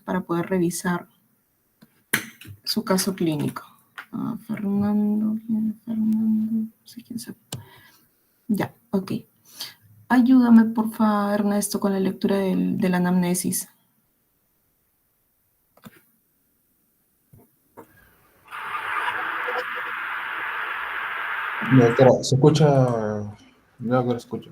para poder revisar su caso clínico. Fernando, no sé quién sabe. Ya, ok. Ayúdame, por favor, Ernesto, con la lectura de la anamnesis. Doctora, ¿se escucha? Ya que lo escucho.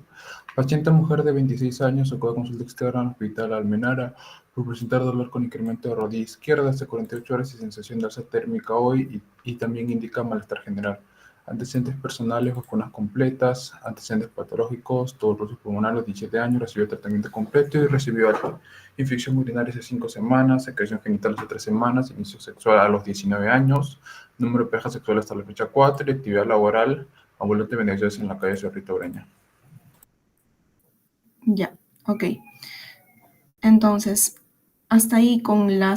Paciente mujer de 26 años acude a consulta externa al hospital Almenara por presentar dolor con incremento de rodilla izquierda hasta 48 horas y sensación de alza térmica hoy y también indica malestar general. Antecedentes personales, vacunas completas, antecedentes patológicos, tuberculosis pulmonar a los 17 años, recibió tratamiento completo y recibió alta. Infección urinaria hace 5 semanas, secreción genital hace 3 semanas, inicio sexual a los 19 años, número de parejas sexuales hasta la fecha 4 y actividad laboral ambulante de vendedores en la calle Cerrito Breña. Ya, ok. Entonces, hasta ahí con la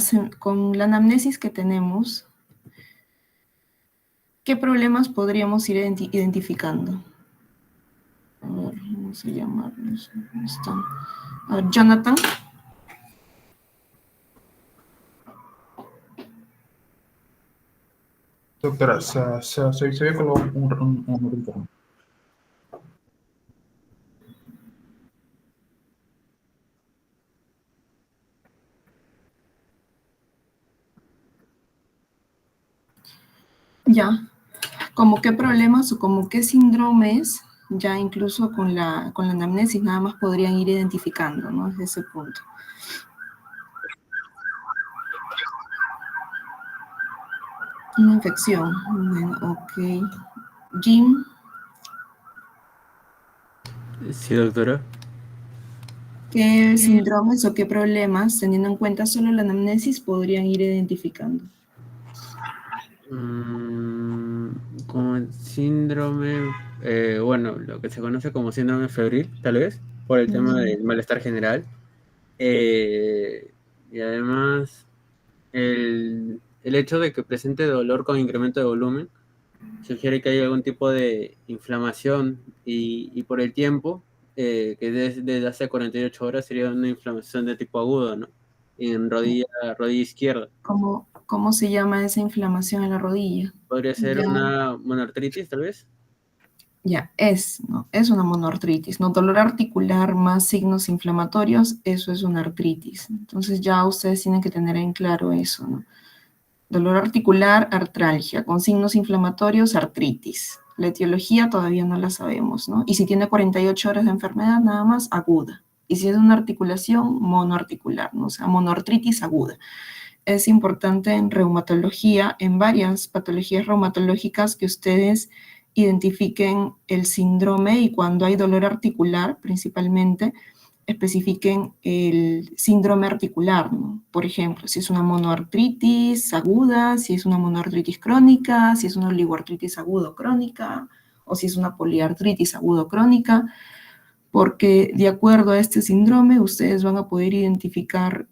anamnesis que tenemos, ¿qué problemas podríamos ir identificando? A ver, vamos a llamarlos. ¿Dónde están? A ver, Jonathan. Doctora, se ve con un Ya, como qué problemas o como qué síndromes, ya incluso con la anamnesis nada más podrían ir identificando, ¿no? Desde ese punto. Una infección, bueno, ok. Jim. Sí, doctora. ¿Qué síndromes o qué problemas, teniendo en cuenta solo la anamnesis, podrían ir identificando? Como el síndrome, bueno, lo que se conoce como síndrome febril, tal vez, por el tema del malestar general. Y además, el hecho de que presente dolor con incremento de volumen sugiere que hay algún tipo de inflamación y por el tiempo, que desde hace 48 horas sería una inflamación de tipo agudo, ¿no? En rodilla izquierda. ¿Cómo se llama esa inflamación en la rodilla? Podría ser Ya, una monoartritis, tal vez. ya, ¿no? Es una monoartritis, ¿no? Dolor articular más signos inflamatorios, eso es una artritis. Entonces ya ustedes tienen que tener en claro eso, ¿no? Dolor articular, artralgia, con signos inflamatorios, artritis. La etiología todavía no la sabemos, ¿no? Y si tiene 48 horas de enfermedad, nada más, aguda. Y si es una articulación, monoarticular, ¿no? O sea, monoartritis aguda. Es importante en reumatología, en varias patologías reumatológicas, que ustedes identifiquen el síndrome y cuando hay dolor articular, principalmente, especifiquen el síndrome articular, ¿no? Por ejemplo, si es una monoartritis aguda, si es una monoartritis crónica, si es una oligoartritis agudo crónica, o si es una poliartritis agudo crónica, porque de acuerdo a este síndrome ustedes van a poder identificar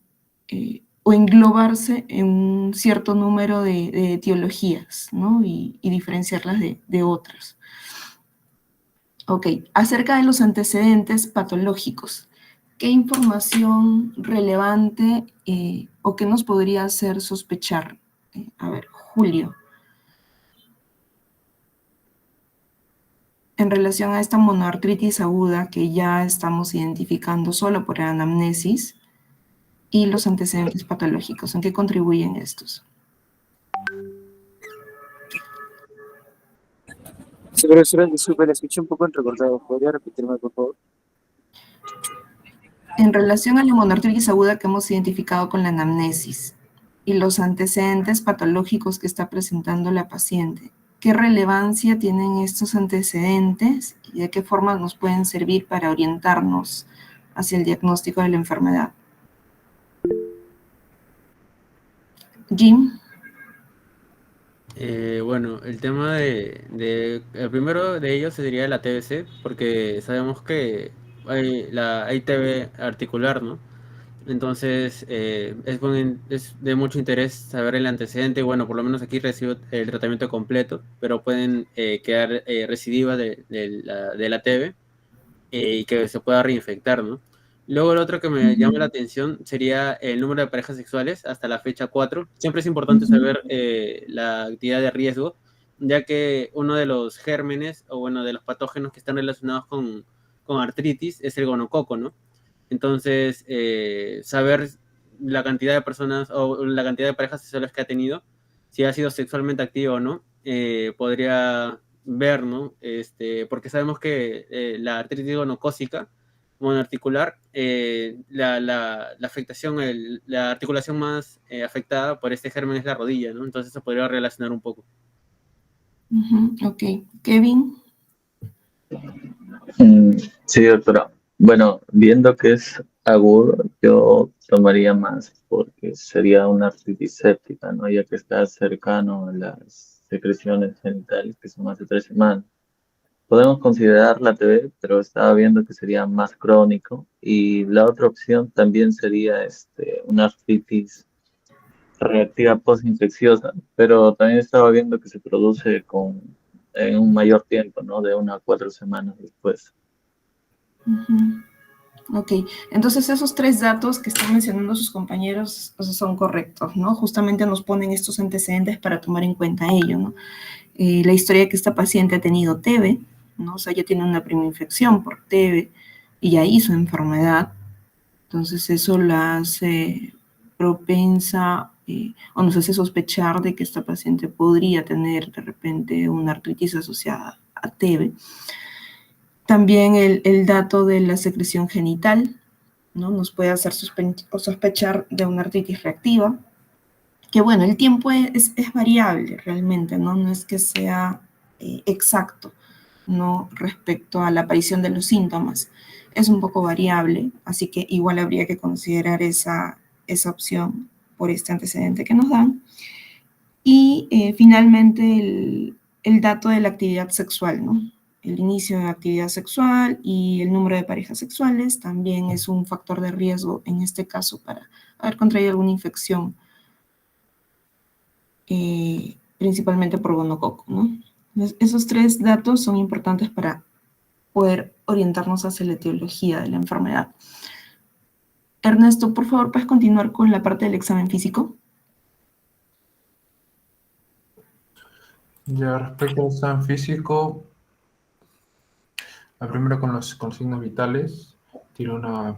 o englobarse en un cierto número de etiologías, ¿no? Y diferenciarlas de otras. Ok, acerca de los antecedentes patológicos, ¿qué información relevante o qué nos podría hacer sospechar? A ver, Julio. En relación a esta monoartritis aguda que ya estamos identificando solo por anamnesis y los antecedentes patológicos, ¿en qué contribuyen estos? Sí, profesora, disculpe, la escuché un poco entrecortado. ¿Podría repetirme, por favor? En relación a la monoartritis aguda que hemos identificado con la anamnesis y los antecedentes patológicos que está presentando la paciente, ¿qué relevancia tienen estos antecedentes y de qué forma nos pueden servir para orientarnos hacia el diagnóstico de la enfermedad? Jim. Bueno, el tema el primero de ellos sería la TBC, porque sabemos que hay TB articular, ¿no? Entonces, es de mucho interés saber el antecedente. Bueno, por lo menos aquí recibo el tratamiento completo, pero pueden quedar recidivas de la TB y que se pueda reinfectar, ¿no? Luego el otro que me llama la atención sería el número de parejas sexuales hasta la fecha 4. Siempre es importante Ujú, saber la actividad de riesgo, ya que uno de los gérmenes o bueno, de los patógenos que están relacionados con artritis es el gonococo, ¿no? Entonces, saber la cantidad de personas o la cantidad de parejas sexuales que ha tenido, si ha sido sexualmente activo o no, podría ver, ¿no? Porque sabemos que la artritis gonocócica monoarticular, la afectación, la articulación más afectada por este germen es la rodilla, ¿no? Entonces se podría relacionar un poco. ok. Kevin. Mm, Sí, doctora. Bueno, viendo que es agudo, yo tomaría más porque sería una artritis séptica, ¿no? Ya que está cercano a las secreciones genitales, que son hace 3 semanas. Podemos considerar la TB, pero estaba viendo que sería más crónico. Y la otra opción también sería una artritis reactiva postinfecciosa, pero también estaba viendo que se produce en un mayor tiempo, ¿no? De 1 a 4 semanas después. Ujú. Ok, entonces esos tres datos que están mencionando sus compañeros, o sea, son correctos, ¿no? Justamente nos ponen estos antecedentes para tomar en cuenta ello, ¿no? La historia que esta paciente ha tenido TB, ¿no? O sea, ya tiene una prima infección por TB y ya hizo enfermedad, entonces eso la hace propensa o nos hace sospechar de que esta paciente podría tener de repente una artritis asociada a TB. También el dato de la secreción genital, ¿no? Nos puede hacer sospechar de una artritis reactiva, que bueno, el tiempo es variable realmente, ¿no? No es que sea exacto, ¿no? Respecto a la aparición de los síntomas. Es un poco variable, así que igual habría que considerar esa opción por este antecedente que nos dan. Y finalmente el dato de la actividad sexual, ¿no? El inicio de la actividad sexual y el número de parejas sexuales también es un factor de riesgo en este caso para haber contraído alguna infección, principalmente por gonococo, ¿no? Entonces, esos tres datos son importantes para poder orientarnos hacia la etiología de la enfermedad. Ernesto, por favor, ¿puedes continuar con la parte del examen físico? Ya respecto al examen físico, la primera con los signos vitales, tiene una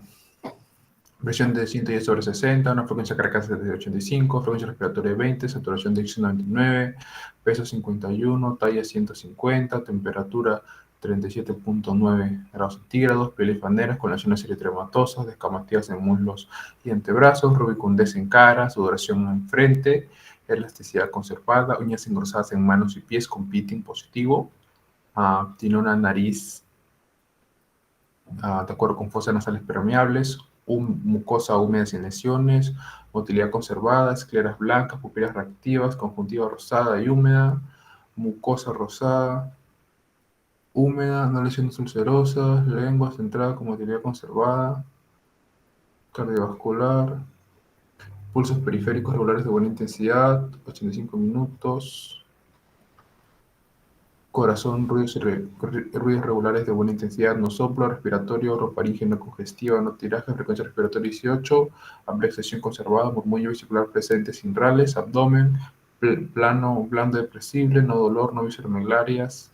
presión de 110/60, una frecuencia cardíaca de 85, frecuencia respiratoria de 20, saturación de oxígeno 99, peso 51, talla 150, temperatura 37,9 grados centígrados, piel y faneras con lesiones eritematosas, descamativas en muslos y antebrazos, rubicundez en cara, sudoración en frente, elasticidad conservada, uñas engrosadas en manos y pies con pitting positivo. Tiene una nariz de acuerdo con fosas nasales permeables, mucosa húmeda sin lesiones, motilidad conservada, escleras blancas, pupilas reactivas, conjuntiva rosada y húmeda, mucosa rosada, húmeda, no lesiones ulcerosas, lengua centrada con motilidad conservada, cardiovascular, pulsos periféricos regulares de buena intensidad, 85 minutos, corazón, ruidos regulares de buena intensidad, no soplo, respiratorio, orofaringe no congestiva, no tiraje, frecuencia respiratoria 18, ampliación conservada, murmullo vesicular presente sin rales, abdomen, plano blando depresible, no dolor, no visceromegalias,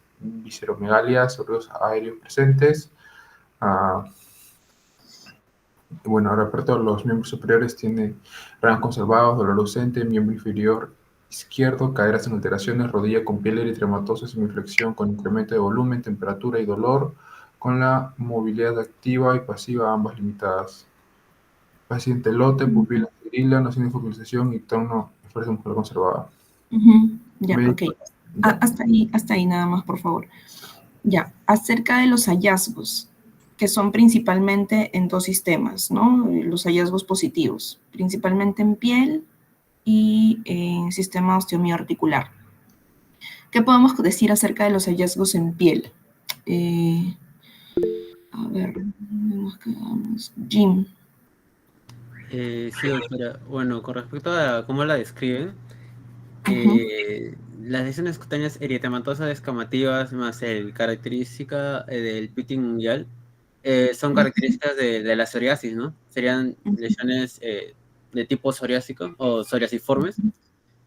ruidos aéreos presentes. Ah, bueno, respecto a los miembros superiores, tiene rangos conservados, dolor ausente, miembro inferior izquierdo, caderas sin alteraciones, rodilla con piel eritematosa, semiflexión con incremento de volumen, temperatura y dolor, con la movilidad activa y pasiva, ambas limitadas. Paciente lote, pupila esterila, no tiene focalización y tono de fuerza muscular conservada. Ya, ok. Médico, ya. Hasta ahí nada más, por favor. Ya, acerca de los hallazgos, que son principalmente en dos sistemas, ¿no? Los hallazgos positivos, principalmente en piel y en sistema osteomioarticular. ¿Qué podemos decir acerca de los hallazgos en piel? Eh, a ver, ¿dónde nos quedamos? Jim. Sí, doctora. Bueno, con respecto a cómo la describen, Ujú, las lesiones cutáneas eritematosas descamativas más el característica del pitting mundial son características de la psoriasis, ¿no? Serían lesiones de tipo psoriásico o psoriasiformes.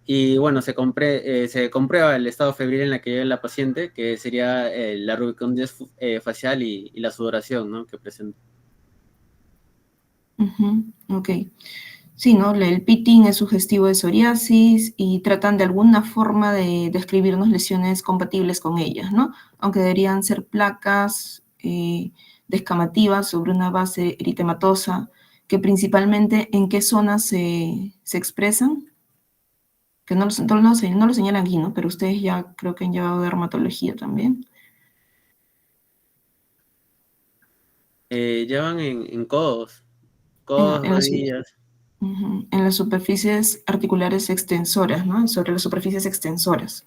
Y bueno, se comprueba el estado febril en la que vive la paciente, que sería la rubicundez facial y la sudoración, ¿no? Que presenta. Ok. Sí, ¿no? El pitting es sugestivo de psoriasis y tratan de alguna forma de describirnos lesiones compatibles con ellas, ¿no? Aunque deberían ser placas descamativas sobre una base eritematosa, que principalmente en qué zonas se expresan, que no lo señalan aquí, ¿no? Pero ustedes ya creo que han llevado dermatología también. Llevan en codos, En, codos, en las, rodillas. en las superficies articulares extensoras, ¿no? Sobre las superficies extensoras.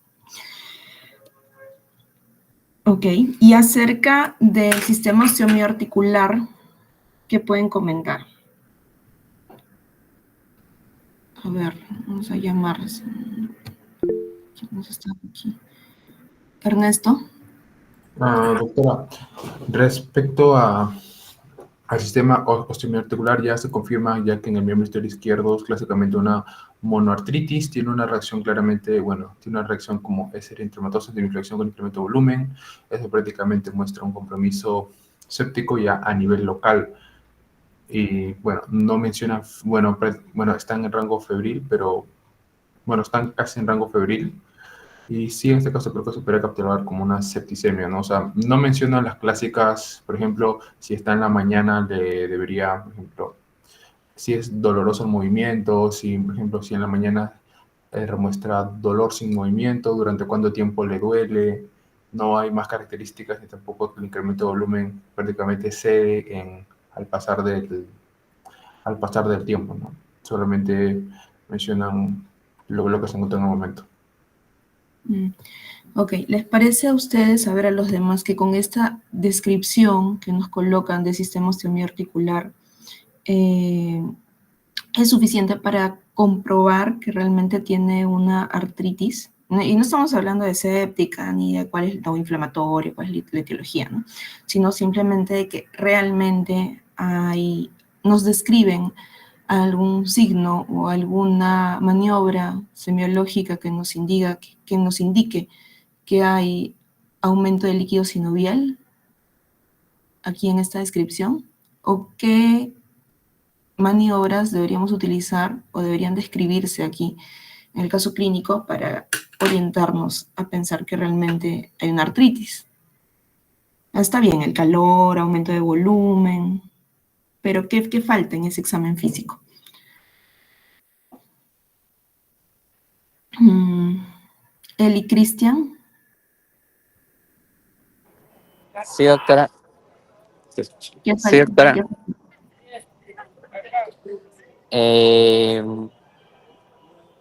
Ok, y acerca del sistema osteomioarticular, ¿qué pueden comentar? A ver, vamos a llamar. ¿Quién está aquí? Ernesto. Doctora, respecto al sistema osteoarticular ya se confirma ya que en el miembro inferior izquierdo es clásicamente una monoartritis, tiene una reacción claramente, bueno, tiene una reacción como es eritematosa de inflexión con incremento de volumen, eso prácticamente muestra un compromiso séptico ya a nivel local. Y bueno, no menciona, bueno, están en rango febril, pero bueno, están casi en rango febril. Y sí, en este caso creo que se podría capturar como una septicemia, ¿no? O sea, no menciona las clásicas, por ejemplo, si está en la mañana le debería, por ejemplo, si es doloroso el movimiento, si, por ejemplo, si en la mañana remuestra dolor sin movimiento, durante cuánto tiempo le duele, no hay más características ni tampoco el incremento de volumen prácticamente cede al pasar del tiempo, ¿no? Solamente mencionan lo que se encuentra en el momento. Ok, ¿les parece a ustedes, saber a los demás, que con esta descripción que nos colocan del sistema osteomioarticular es suficiente para comprobar que realmente tiene una artritis? Y no estamos hablando de séptica ni de cuál es lo inflamatorio, cuál es la etiología, ¿no? Sino simplemente de que realmente nos describen algún signo o alguna maniobra semiológica que nos indique que hay aumento de líquido sinovial aquí en esta descripción, o qué maniobras deberíamos utilizar o deberían describirse aquí en el caso clínico para orientarnos a pensar que realmente hay una artritis. Está bien, el calor, aumento de volumen, pero ¿qué falta en ese examen físico? Eli Cristian. Sí, doctora. ¿Qué Sí, falta? doctora. Eh,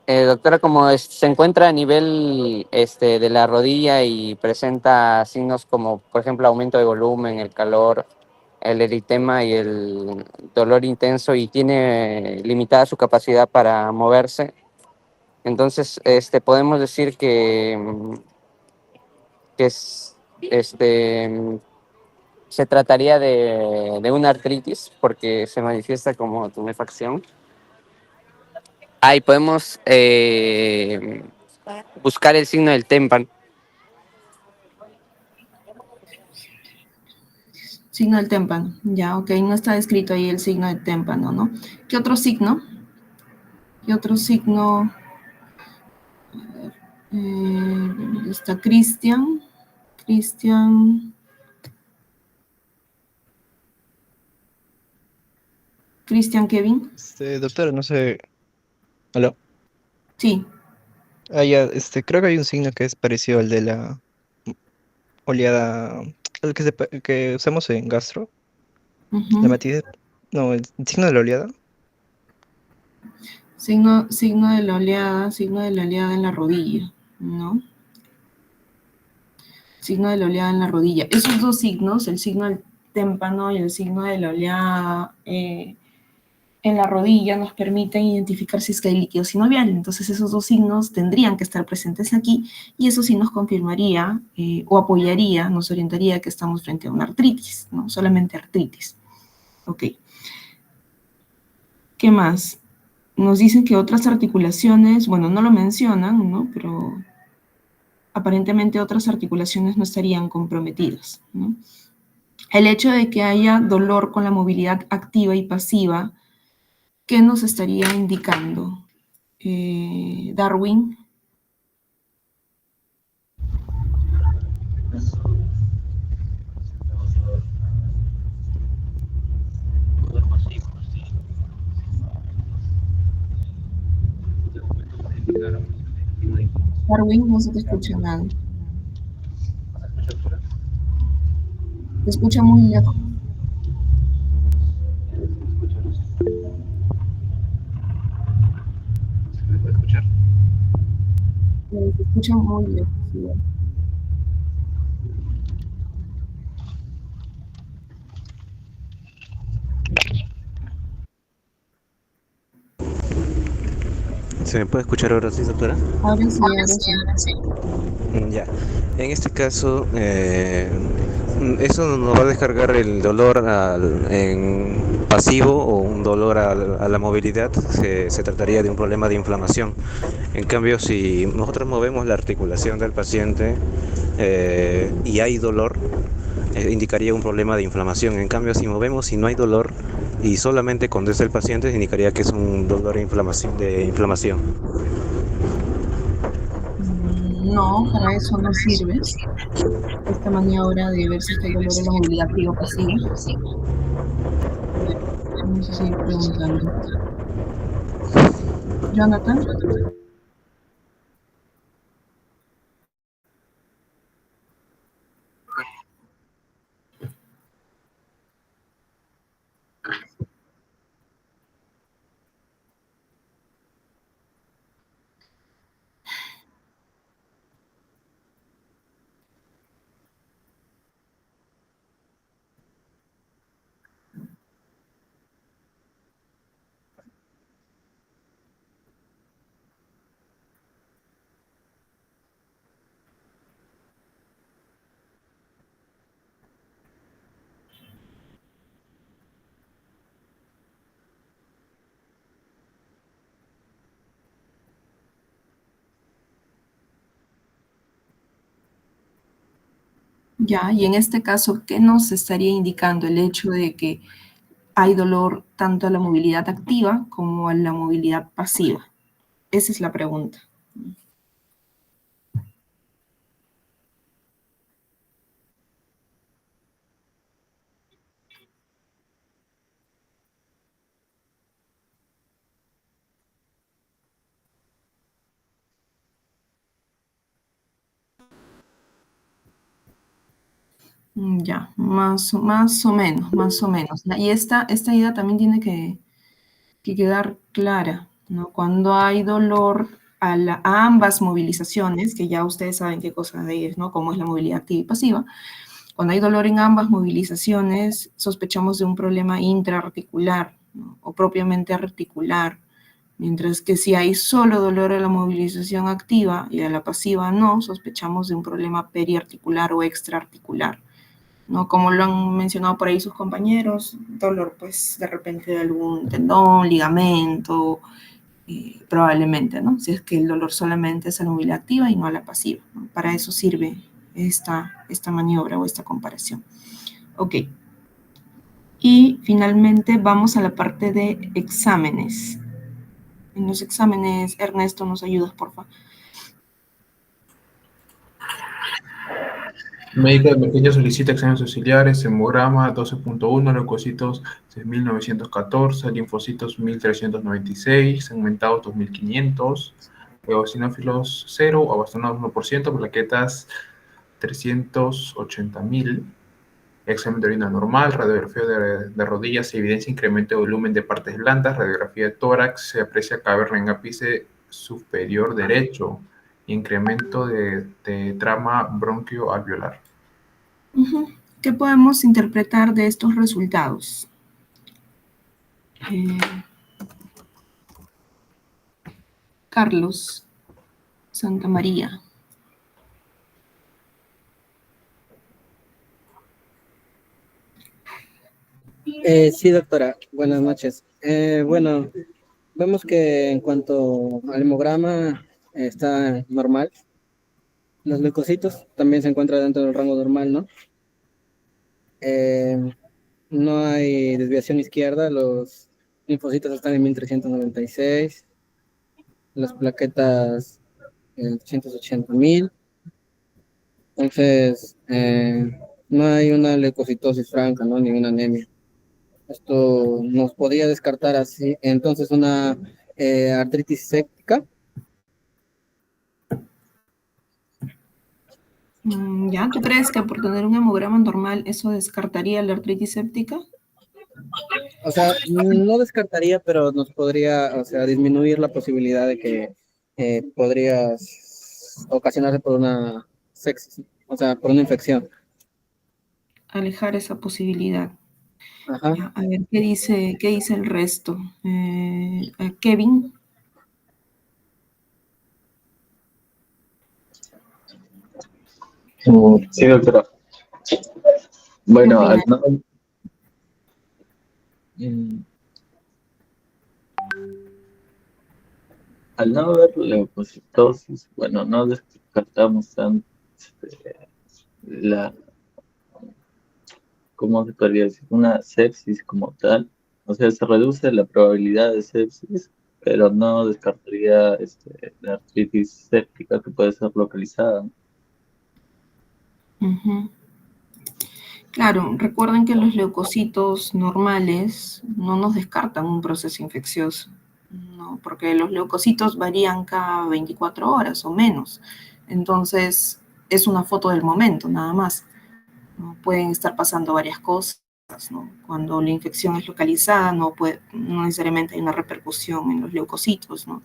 doctora, como se encuentra a nivel de la rodilla y presenta signos como, por ejemplo, aumento de volumen, el calor, el eritema y el dolor intenso y tiene limitada su capacidad para moverse, entonces podemos decir que se trataría de una artritis porque se manifiesta como tumefacción. Ahí podemos buscar el signo del témpano. Signo del témpano, ya, ok, no está descrito ahí el signo del témpano, ¿no? ¿Qué otro signo? ¿Qué otro signo? Está Cristian. Cristian Kevin. Doctora, no sé. ¿Aló? Sí. Ya, creo que hay un signo que es parecido al de la oleada, el que usamos en gastro, la Uh-huh. matidez. No, el signo de la oleada. Signo de la oleada en la rodilla, ¿no? Signo de la oleada en la rodilla. Esos dos signos, el signo del témpano y el signo de la oleada en la rodilla nos permiten identificar si es que hay líquido sinovial. Entonces esos dos signos tendrían que estar presentes aquí y eso sí nos confirmaría o apoyaría, nos orientaría que estamos frente a una artritis, ¿no? Solamente artritis. Ok. ¿Qué más? Nos dicen que otras articulaciones, bueno, no lo mencionan, ¿no? Pero aparentemente otras articulaciones no estarían comprometidas, ¿no? El hecho de que haya dolor con la movilidad activa y pasiva, ¿qué nos estaría indicando? Darwin. Darwin, no se te escucha nada. Se escucha muy lejos. Se escucha muy lejos. Sí. ¿Se me puede escuchar ahora sí, doctora? Ahora sí, ahora sí. Ya. En este caso, eso nos va a descargar el dolor en pasivo o un dolor a la movilidad. Se trataría de un problema de inflamación. En cambio, si nosotros movemos la articulación del paciente y hay dolor, indicaría un problema de inflamación. En cambio, si movemos y no hay dolor y solamente condensa el paciente, indicaría que es un dolor de inflamación. No, para eso no sirve esta maniobra de ver si es que hay dolor en la movilidad activa o pasiva. Vamos a seguir preguntando. Jonathan. Ya, y en este caso, ¿qué nos estaría indicando el hecho de que hay dolor tanto a la movilidad activa como a la movilidad pasiva? Esa es la pregunta. Ya, más o menos. ¿Ya? Y esta idea también tiene que quedar clara, ¿no? Cuando hay dolor a ambas movilizaciones, que ya ustedes saben qué cosa es, ¿no? Cómo es la movilidad activa y pasiva. Cuando hay dolor en ambas movilizaciones, sospechamos de un problema intraarticular, ¿no? O propiamente articular. Mientras que si hay solo dolor a la movilización activa y a la pasiva no, sospechamos de un problema periarticular o extraarticular, ¿no? Como lo han mencionado por ahí sus compañeros, dolor pues de repente de algún tendón, ligamento, probablemente, ¿no? Si es que el dolor solamente es a la movilidad activa y no a la pasiva, ¿no? Para eso sirve esta maniobra o esta comparación. Ok. Y finalmente vamos a la parte de exámenes. En los exámenes, Ernesto, ¿nos ayudas, por favor? Médico de emergencia solicita exámenes auxiliares, hemograma 12.1, leucocitos 6.914, linfocitos 1.396, segmentados 2.500, eosinófilos 0, abastonados 1%, plaquetas 380.000, examen de orina normal, radiografía de rodillas, se evidencia incremento de volumen de partes blandas, radiografía de tórax, se aprecia caverna en ápice superior derecho, incremento de trama bronquioalveolar. ¿Qué podemos interpretar de estos resultados? Carlos Santa María. Sí, doctora, buenas noches. Bueno, vemos que en cuanto al hemograma está normal. Los leucocitos también se encuentran dentro del rango normal, ¿no? Eh, no hay desviación izquierda, los linfocitos están en 1396, las plaquetas en 280.000. Entonces, no hay una leucocitosis franca, ¿no? Ni una anemia. Esto nos podría descartar así, entonces una artritis séptica. ¿Ya? ¿Tú crees que por tener un hemograma normal eso descartaría la artritis séptica? O sea, no descartaría, pero nos podría, o sea, disminuir la posibilidad de que podría ocasionarse por una sepsis, o sea, por una infección. Alejar esa posibilidad. Ajá. Ya, a ver, qué dice el resto? Kevin. Sí, doctora. Bueno, mm, al no haber leucocitosis, bueno, no descartamos tanto la, ¿cómo se podría decir? Una sepsis como tal. O sea, se reduce la probabilidad de sepsis, pero no descartaría la artritis séptica que puede ser localizada. Ujú. Claro, recuerden que los leucocitos normales no nos descartan un proceso infeccioso, ¿no? Porque los leucocitos varían cada 24 horas o menos. Entonces, es una foto del momento, nada más, ¿no? Pueden estar pasando varias cosas, ¿no? Cuando la infección es localizada, no necesariamente hay una repercusión en los leucocitos, ¿no?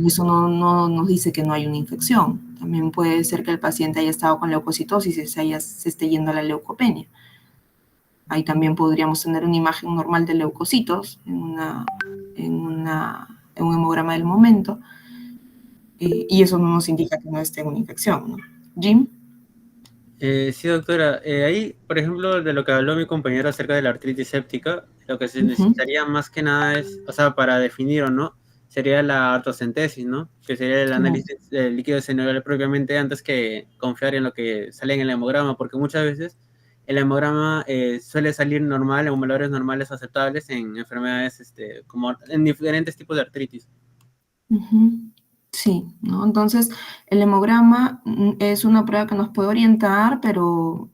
Eso no nos dice que no hay una infección. También puede ser que el paciente haya estado con leucocitosis y se esté yendo a la leucopenia. Ahí también podríamos tener una imagen normal de leucocitos en un hemograma del momento, y eso no nos indica que no esté una infección, ¿no? Jim. Sí, doctora. Ahí, por ejemplo, de lo que habló mi compañero acerca de la artritis séptica, lo que se necesitaría más que nada es, o sea, para definir o no, sería la artocentesis, ¿no? Que sería el análisis del líquido sinovial propiamente antes que confiar en lo que sale en el hemograma, porque muchas veces el hemograma suele salir normal, en valores normales aceptables en enfermedades, como en diferentes tipos de artritis. Sí, ¿no? Entonces, el hemograma es una prueba que nos puede orientar, pero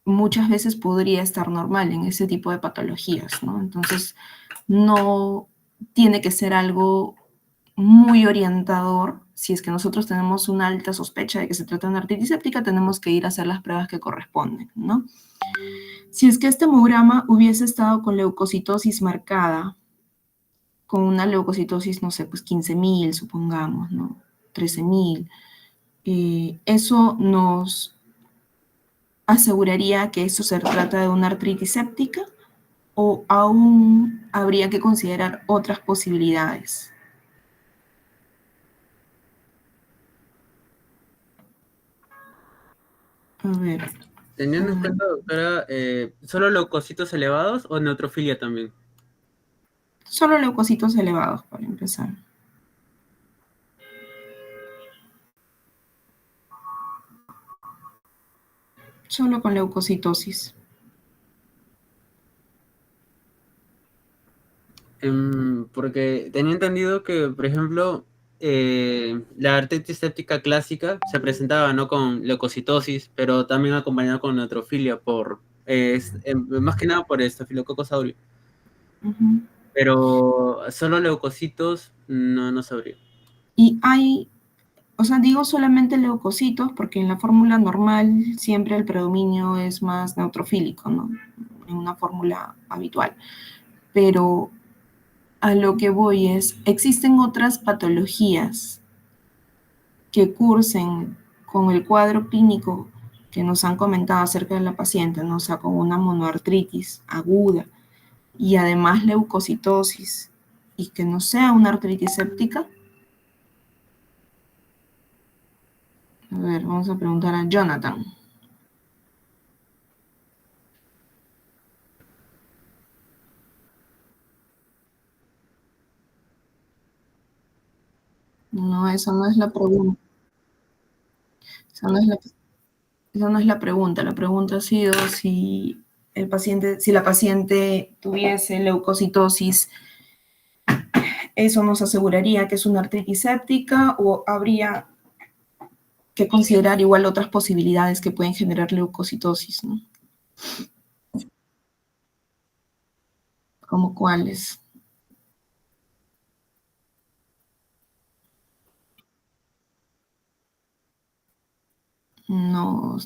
muchas veces podría estar normal en ese tipo de patologías, ¿no? Entonces, no tiene que ser algo muy orientador. Si es que nosotros tenemos una alta sospecha de que se trata de una artritis séptica, tenemos que ir a hacer las pruebas que corresponden, ¿no? Si es que este hemograma hubiese estado con leucocitosis marcada, con una leucocitosis, no sé, pues 15.000, supongamos, ¿no? 13.000, eso nos aseguraría que eso se trata de una artritis séptica, o aún habría que considerar otras posibilidades. A ver. Teniendo en cuenta, doctora, ¿solo leucocitos elevados o neutrofilia también? Solo leucocitos elevados, para empezar. Solo con leucocitosis. Porque tenía entendido que, por ejemplo, la artritis séptica clásica se presentaba no con leucocitosis, pero también acompañada con neutrofilia, más que nada por Staphylococcus aureus. Pero solo leucocitos no sabría. Y hay, o sea, digo solamente leucocitos porque en la fórmula normal siempre el predominio es más neutrofílico, ¿no? En una fórmula habitual. Pero a lo que voy es, existen otras patologías que cursen con el cuadro clínico que nos han comentado acerca de la paciente, ¿no? O sea, con una monoartritis aguda y además leucocitosis, y que no sea una artritis séptica. A ver, vamos a preguntar a Jonathan. No, esa no es la pregunta. Esa no es la pregunta. La pregunta ha sido si la paciente tuviese leucocitosis, ¿eso nos aseguraría que es una artritis séptica o habría que considerar igual otras posibilidades que pueden generar leucocitosis, ¿no? ¿Como cuáles? No,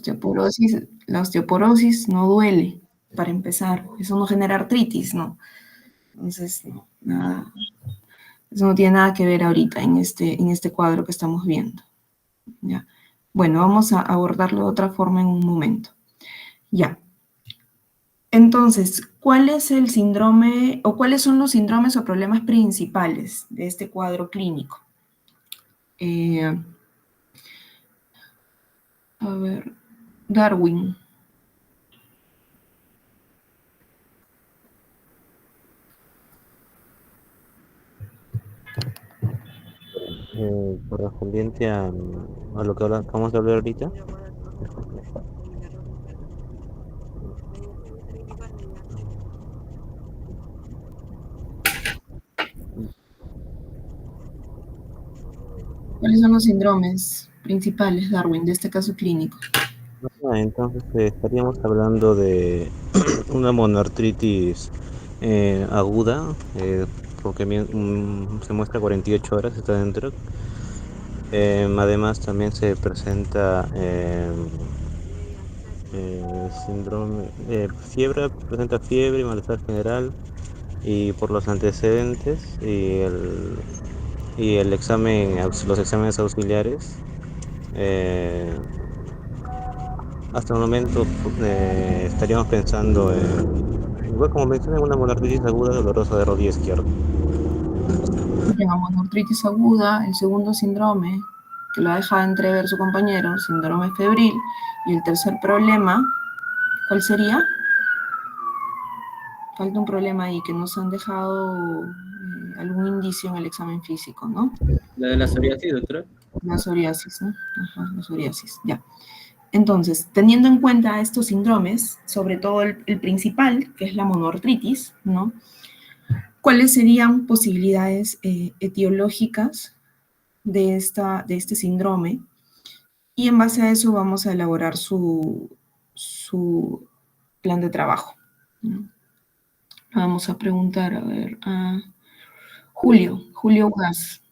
la osteoporosis no duele, para empezar. Eso no genera artritis, ¿no? Entonces, no, nada. Eso no tiene nada que ver ahorita en este cuadro que estamos viendo. ¿Ya? Bueno, vamos a abordarlo de otra forma en un momento. Ya. Entonces, ¿cuál es el síndrome o cuáles son los síndromes o problemas principales de este cuadro clínico? A ver, Darwin. Correspondiente a lo que acabamos de hablar ahorita. ¿Cuáles son los síndromes principales, Darwin, de este caso clínico? Entonces estaríamos hablando de una monoartritis aguda, porque se muestra 48 horas, está dentro. Además también se presenta síndrome, presenta fiebre y malestar general, y por los antecedentes y el examen, los exámenes auxiliares, hasta el momento estaríamos pensando igual como mencioné, una monoartritis aguda dolorosa de rodilla izquierda. La monoartritis aguda, el segundo síndrome, que lo deja entrever su compañero, síndrome febril, y el tercer problema, ¿cuál sería? Falta un problema ahí, que nos han dejado algún indicio en el examen físico, ¿no? La de la psoriasis, doctora. La psoriasis, ¿no? Ajá, la psoriasis, ya. Entonces, teniendo en cuenta estos síndromes, sobre todo el principal, que es la monoartritis, ¿no? ¿Cuáles serían posibilidades etiológicas de este síndrome? Y en base a eso vamos a elaborar su plan de trabajo, ¿no? Vamos a preguntar, a ver, a Julio Gas.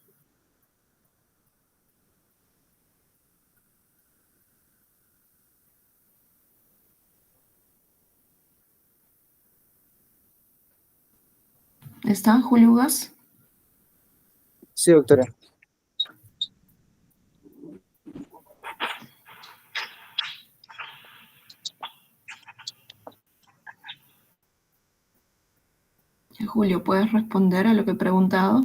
¿Está Julio Gas? Sí, doctora. Julio, ¿puedes responder a lo que he preguntado?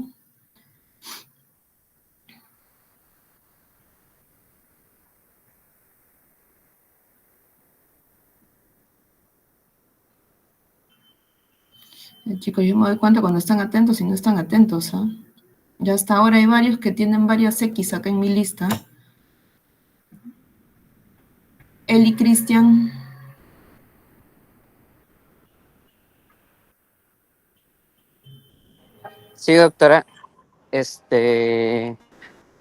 Chicos, yo me doy cuenta cuando están atentos y no están atentos, ¿ah? Ya hasta ahora hay varios que tienen varias X acá en mi lista. Eli Cristian. Sí, doctora.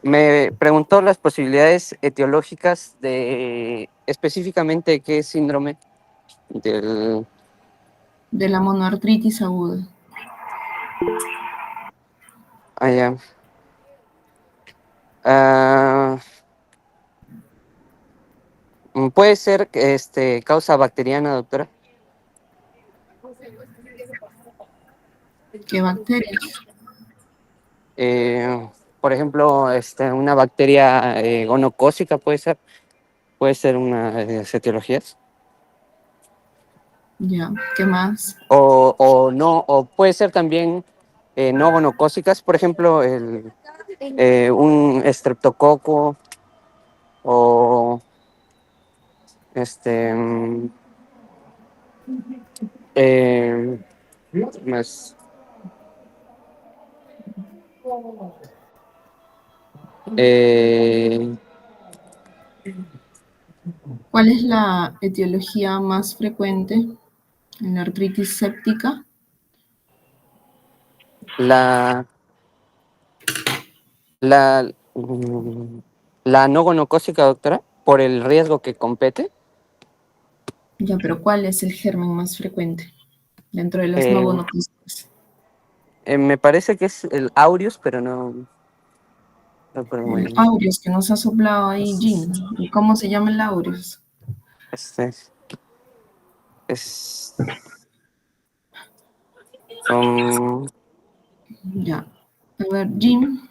Me preguntó las posibilidades etiológicas de específicamente qué síndrome del... De la monoartritis aguda. Ah, ya. Ah, puede ser causa bacteriana, doctora. ¿Qué bacterias? Por ejemplo, una bacteria gonocócica puede ser una de las etiologías. Ya, ¿qué más? O no, o puede ser también no gonocócicas, por ejemplo, un estreptococo, o este eh, más eh, ¿Cuál es la etiología más frecuente en la artritis séptica? la la la no gonocócica, doctora, por el riesgo que compete. Ya, pero ¿cuál es el germen más frecuente dentro de las no Eh, gonocócicas? me parece que es el aureus, pero no recuerdo muy El bien. aureus que nos ha soplado ahí, Jean. ¿Y cómo se llama el aureus? Este es um, Ya. A ver, Jean,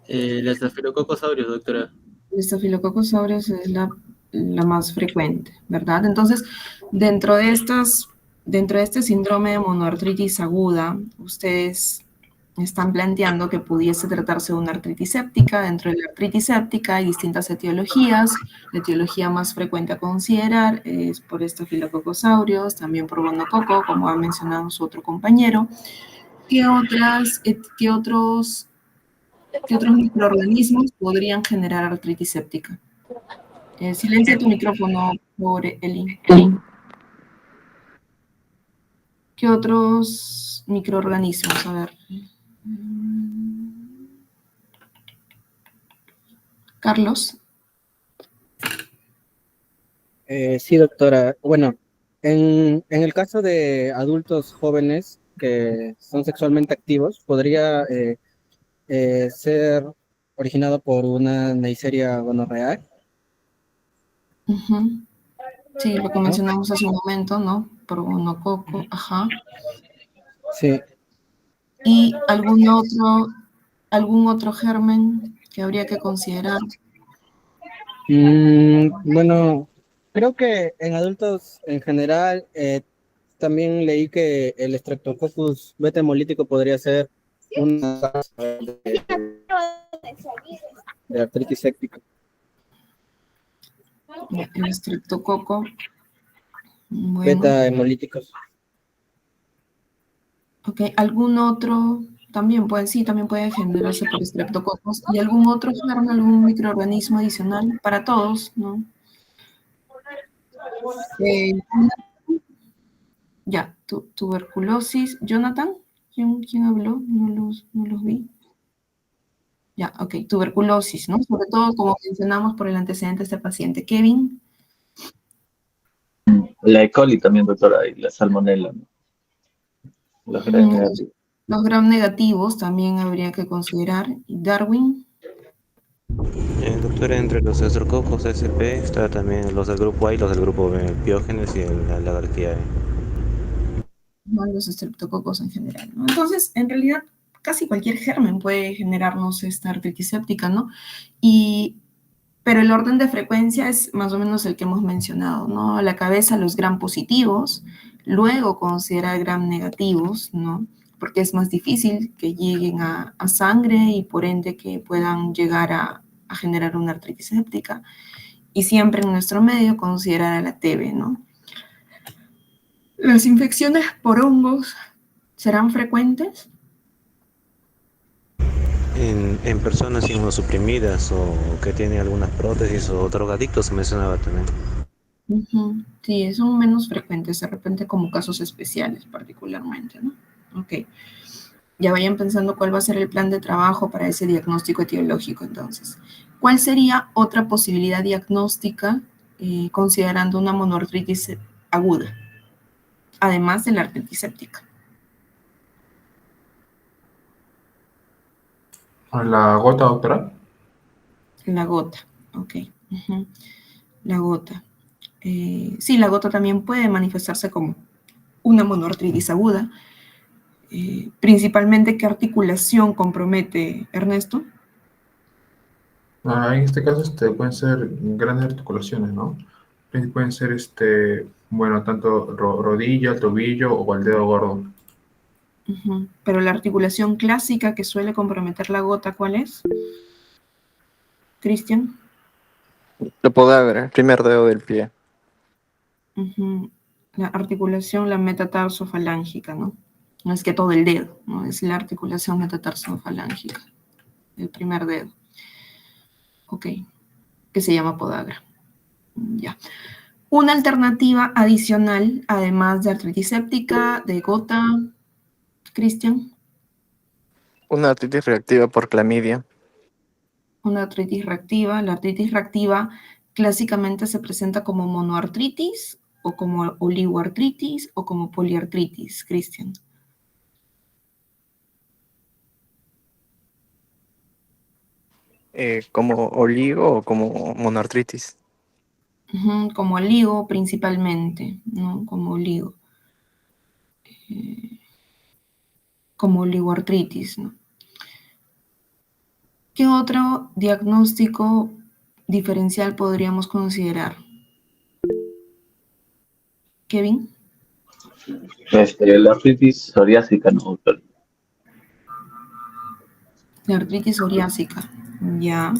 El Staphylococcus aureus, doctora. el Staphylococcus aureus es la más frecuente, ¿verdad? Entonces, dentro de dentro de este síndrome de monoartritis aguda, ustedes están planteando que pudiese tratarse de una artritis séptica. Dentro de la artritis séptica hay distintas etiologías. La etiología más frecuente a considerar es por Staphylococcus aureus, también por gonococo, como ha mencionado su otro compañero. ¿Qué otros microorganismos podrían generar artritis séptica? Silencia tu micrófono, por Eli. ¿Qué otros microorganismos? A ver. Carlos. Sí, doctora. Bueno, en el caso de adultos jóvenes que son sexualmente activos, podría ser originado por una Neisseria gonorrhoeae, Ujú. Sí, lo que ¿no? mencionamos hace un momento, ¿no? Por gonococo, ajá. Sí. ¿Y algún otro germen que habría que considerar? Bueno, creo que en adultos en general también leí que el Streptococcus beta hemolítico podría ser una causa de artritis séptica. Ya, el estreptococo. Bueno, Beta hemolíticos. ok. ¿Algún otro? También puede generarse por estreptococos. ¿Y algún otro germen, algún microorganismo adicional? Para todos, ¿no? Eh, ya, tuberculosis. ¿Jonathan? ¿Quién habló? No los vi. Ya, ok, tuberculosis, ¿no? Sobre todo, como mencionamos, por el antecedente de este paciente. Kevin, La E. coli también, doctora, y la salmonella, ¿no? Los gram ujú, negativos. los gram negativos también habría que considerar. Y Darwin, Doctora, entre los estrococos SP está también los del grupo A y los del grupo B, el Piógenes y la Lagartiae. ¿no? Los estreptococos en general, ¿no? Entonces, en realidad, casi cualquier germen puede generarnos esta artritis séptica, ¿no? Pero el orden de frecuencia es más o menos el que hemos mencionado, ¿no? A la cabeza los gram positivos, luego considerar gram negativos, ¿no? Porque es más difícil que lleguen a sangre y por ende que puedan llegar a generar una artritis séptica. Y siempre en nuestro medio considerar a la TB, ¿no? Las infecciones por hongos serán frecuentes. En personas inmunosuprimidas o que tienen algunas prótesis o drogadictos se mencionaba también. Ujú. Sí, son menos frecuentes, de repente como casos especiales particularmente, ¿no? Ok. Ya vayan pensando cuál va a ser el plan de trabajo para ese diagnóstico etiológico, entonces. ¿Cuál sería otra posibilidad diagnóstica considerando una monoartritis aguda, además de la artritis séptica? La gota, doctora. La gota, ok. Ujú. La gota. Sí, la gota también puede manifestarse como una monoartritis aguda. Principalmente, ¿qué articulación compromete, Ernesto? En este caso pueden ser grandes articulaciones, ¿no? Pueden ser, bueno, tanto rodilla, tobillo o el dedo gordo. Ujú. Pero la articulación clásica que suele comprometer la gota, ¿cuál es? Cristian. La podagra, el primer dedo del pie. Ujú. La articulación, la metatarsofalángica, ¿no? No es que todo el dedo, ¿no? Es la articulación metatarsofalángica, el primer dedo. Ok, que se llama podagra. Ya. Una alternativa adicional, además de artritis séptica, de gota, Cristian, Una artritis reactiva por clamidia. una artritis reactiva. La artritis reactiva clásicamente se presenta como monoartritis o como oligoartritis o como poliartritis, Cristian. Como oligo o como monoartritis. Ujú, como oligo principalmente, ¿no? Como oligo. Como oligoartritis, ¿no? ¿Qué otro diagnóstico diferencial podríamos considerar? Kevin. La artritis psoriásica, ¿no, doctor? La artritis psoriásica. Ya.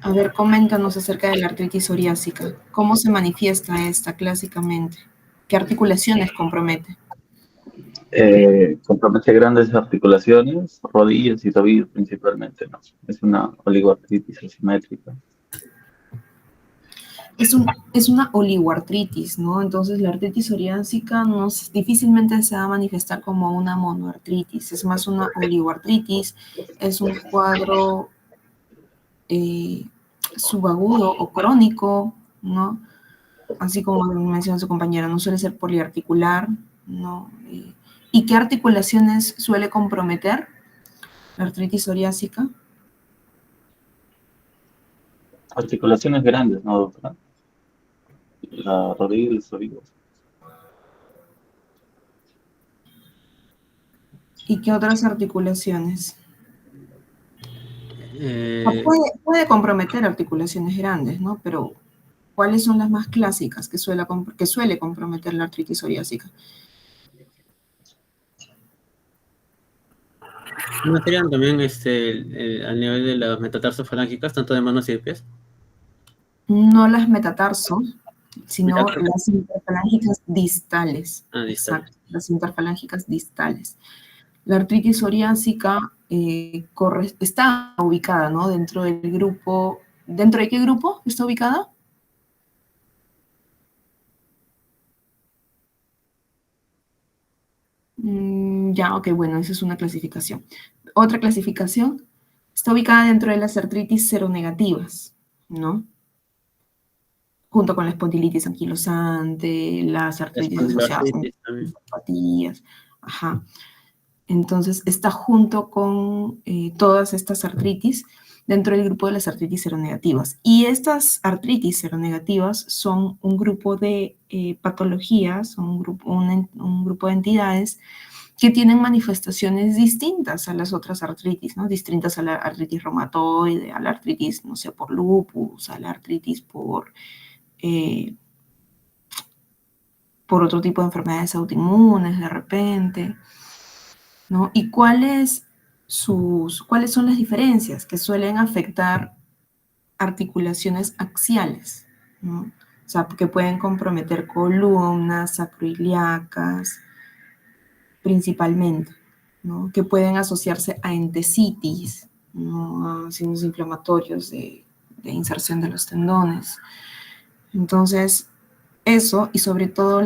A ver, coméntanos acerca de la artritis psoriásica. ¿Cómo se manifiesta esta clásicamente? ¿Qué articulaciones compromete? Compromete grandes articulaciones, rodillas y tobillos principalmente, ¿no? Es una oligoartritis asimétrica. Es una oligoartritis, ¿no? Entonces la artritis psoriásica difícilmente se va a manifestar como una monoartritis, es más una oligoartritis, es un cuadro subagudo o crónico, ¿no? Así como menciona su compañera, no suele ser poliarticular, ¿no? ¿Y qué articulaciones suele comprometer la artritis psoriásica? Articulaciones grandes, ¿no, doctora? La rodilla y los tobillos. ¿Y qué otras articulaciones? Eh, Puede comprometer articulaciones grandes, ¿no? Pero ¿cuáles son las más clásicas que suele comprometer la artritis psoriásica? ¿No serían también al nivel de las metatarsofalángicas, tanto de manos y de pies? No las metatarso, sino Metatarso. las interfalángicas distales. Ah, distales. Exacto, las interfalángicas distales. La artritis psoriásica está ubicada, ¿no? Dentro del grupo. ¿Dentro de qué grupo está ubicada? Ya, ok, bueno, esa es una clasificación. Otra clasificación está ubicada dentro de las artritis seronegativas, ¿no? Junto con la espondilitis anquilosante, las artritis asociadas a Espondiloartritis también. neuropatías. Ajá. Entonces, está junto con todas estas artritis dentro del grupo de las artritis seronegativas. Y estas artritis seronegativas son un grupo de patologías, son un grupo de entidades que tienen manifestaciones distintas a las otras artritis, ¿no? Distintas a la artritis reumatoide, a la artritis, no sé, por lupus, a la artritis por otro tipo de enfermedades autoinmunes de repente, ¿no? ¿Y cuáles son las diferencias que suelen afectar articulaciones axiales, ¿no? O sea, que pueden comprometer columnas sacroiliacas principalmente, ¿no? Que pueden asociarse a entesitis, ¿no? A signos inflamatorios de inserción de los tendones. Entonces, eso y sobre todo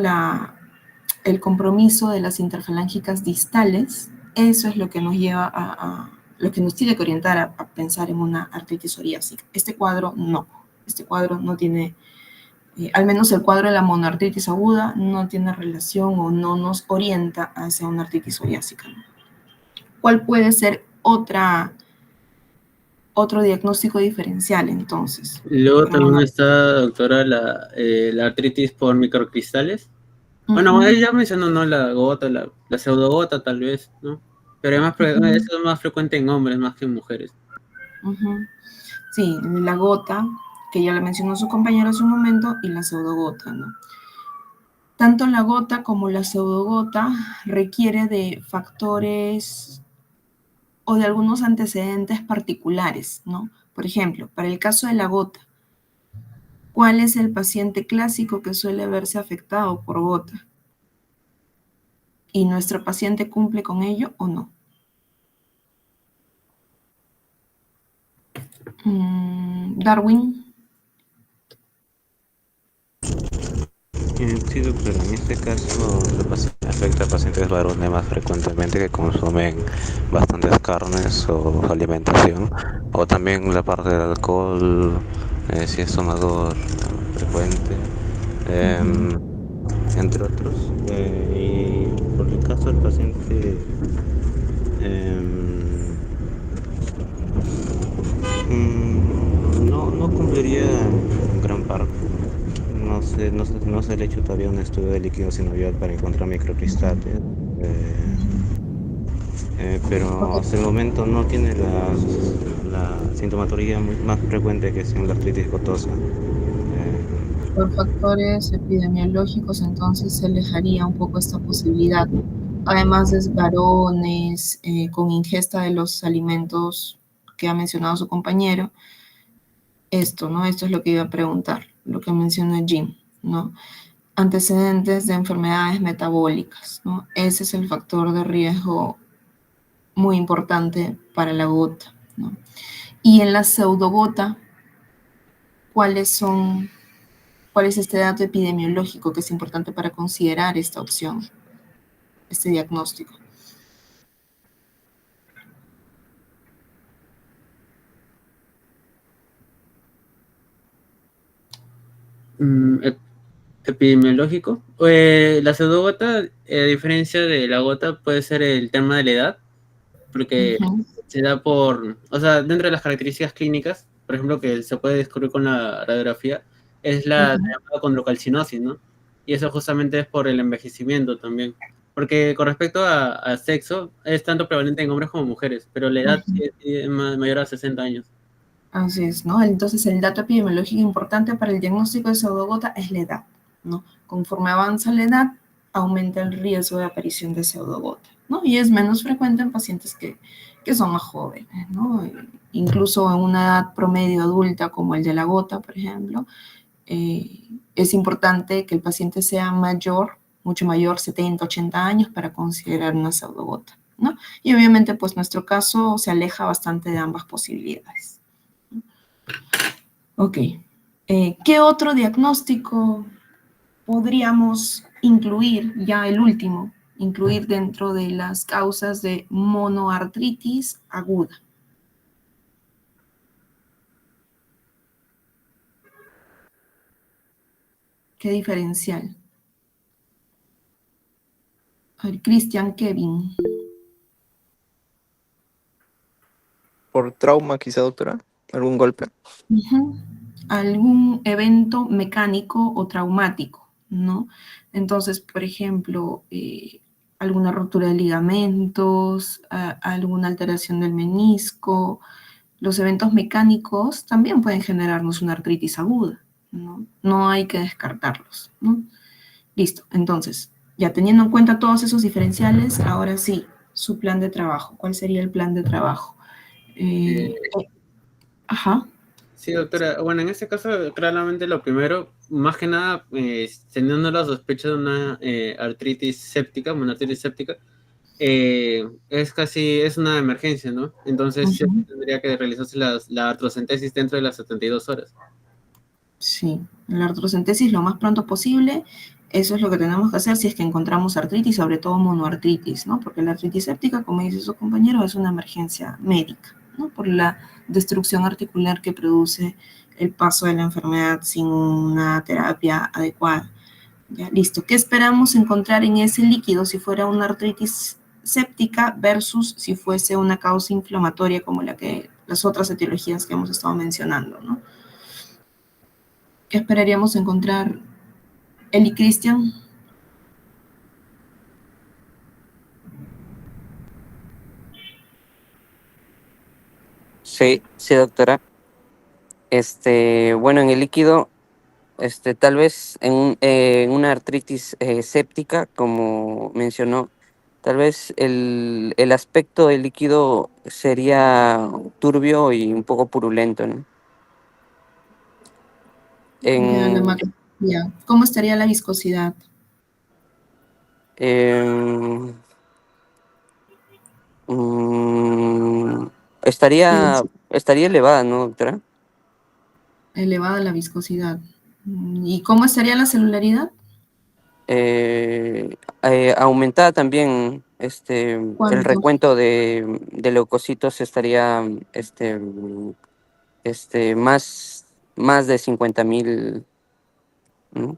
el compromiso de las interfalángicas distales, eso es lo que nos lleva lo que nos tiene que orientar a pensar en una artritis psoriásica. Este cuadro no tiene, al menos el cuadro de la monoartritis aguda no tiene relación o no nos orienta hacia una artritis psoriásica. ¿Cuál puede ser otro diagnóstico diferencial entonces? Luego también está, doctora, la artritis por microcristales. Bueno, ahí ya mencionó, ¿no? La gota, la pseudogota tal vez, ¿no? Pero además, eso es más frecuente en hombres más que en mujeres. Sí, la gota, que ya la mencionó su compañero hace un momento, y la pseudogota, ¿no? Tanto la gota como la pseudogota requiere de factores o de algunos antecedentes particulares, ¿no? Por ejemplo, para el caso de la gota, ¿cuál es el paciente clásico que suele verse afectado por gota? ¿Y nuestro paciente cumple con ello o no? Darwin. Sí, doctora, en este caso afecta a pacientes varones más frecuentemente que consumen bastantes carnes o su alimentación, o también la parte del alcohol, si es tomador frecuente, em, entre otros. Y por el caso del paciente, em, no cumpliría en gran parte. No se le ha hecho todavía un estudio de líquido sinovial para encontrar microcristales, pero hasta el momento no tiene la sintomatología más frecuente que es en la artritis gotosa. Por factores epidemiológicos, entonces se alejaría un poco esta posibilidad. Además de varones con ingesta de los alimentos que ha mencionado su compañero, esto, ¿no? Esto es lo que iba a preguntar, lo que mencionó Jim, ¿no? Antecedentes de enfermedades metabólicas, ¿no? Ese es el factor de riesgo muy importante para la gota, ¿no? Y en la pseudogota, ¿cuál es este dato epidemiológico que es importante para considerar esta opción, este diagnóstico? Epidemiológico. La pseudogota, a diferencia de la gota, puede ser el tema de la edad, porque se da o sea, dentro de las características clínicas, por ejemplo, que se puede descubrir con la radiografía, es la llamada condrocalcinosis, ¿no? Y eso justamente es por el envejecimiento también. Porque con respecto a sexo, es tanto prevalente en hombres como mujeres, pero la edad es mayor a 60 años. Así es, ¿no? Entonces, el dato epidemiológico importante para el diagnóstico de pseudogota es la edad, ¿no? Conforme avanza la edad, aumenta el riesgo de aparición de pseudogota, ¿no? Y es menos frecuente en pacientes que son más jóvenes, ¿no? Incluso en una edad promedio adulta como el de la gota, por ejemplo, es importante que el paciente sea mayor, mucho mayor, 70, 80 años, para considerar una pseudogota, ¿no? Y obviamente, pues nuestro caso se aleja bastante de ambas posibilidades. Ok. ¿Qué otro diagnóstico podríamos incluir, ya el último, incluir dentro de las causas de monoartritis aguda? ¿Qué diferencial? A ver, Cristian, Kevin. ¿Por trauma quizá, doctora? ¿Algún golpe? Algún evento mecánico o traumático, ¿no? Entonces, por ejemplo, alguna rotura de ligamentos, alguna alteración del menisco. Los eventos mecánicos también pueden generarnos una artritis aguda, ¿no? No hay que descartarlos, ¿no? Listo, entonces, ya teniendo en cuenta todos esos diferenciales, ahora sí, su plan de trabajo. ¿Cuál sería el plan de trabajo? Ajá. Sí, doctora. Bueno, en este caso, claramente lo primero, más que nada, teniendo la sospecha de una artritis séptica, monoartritis séptica, es una emergencia, ¿no? Entonces, sí tendría que realizarse la artrocentesis dentro de las 72 horas. Sí, la artrocentesis lo más pronto posible. Eso es lo que tenemos que hacer si es que encontramos artritis, sobre todo monoartritis, ¿no? Porque la artritis séptica, como dice su compañero, es una emergencia médica, ¿no? Por la destrucción articular que produce el paso de la enfermedad sin una terapia adecuada. Ya, listo. ¿Qué esperamos encontrar en ese líquido si fuera una artritis séptica versus si fuese una causa inflamatoria como las otras etiologías que hemos estado mencionando, ¿no? ¿Qué esperaríamos encontrar, Eli Cristian? Sí, sí, doctora. Bueno, en el líquido, tal vez en una artritis séptica, como mencionó, Tal vez el aspecto del líquido sería turbio y un poco purulento, ¿no? Ya, la En, macroscopía. ¿Cómo estaría la viscosidad? em, mm, Y estaría elevada, ¿no, doctora? elevada la viscosidad. ¿Y cómo estaría la celularidad? Aumentada también, el ¿Cuánto? recuento de leucocitos estaría, más de 50.000, ¿no?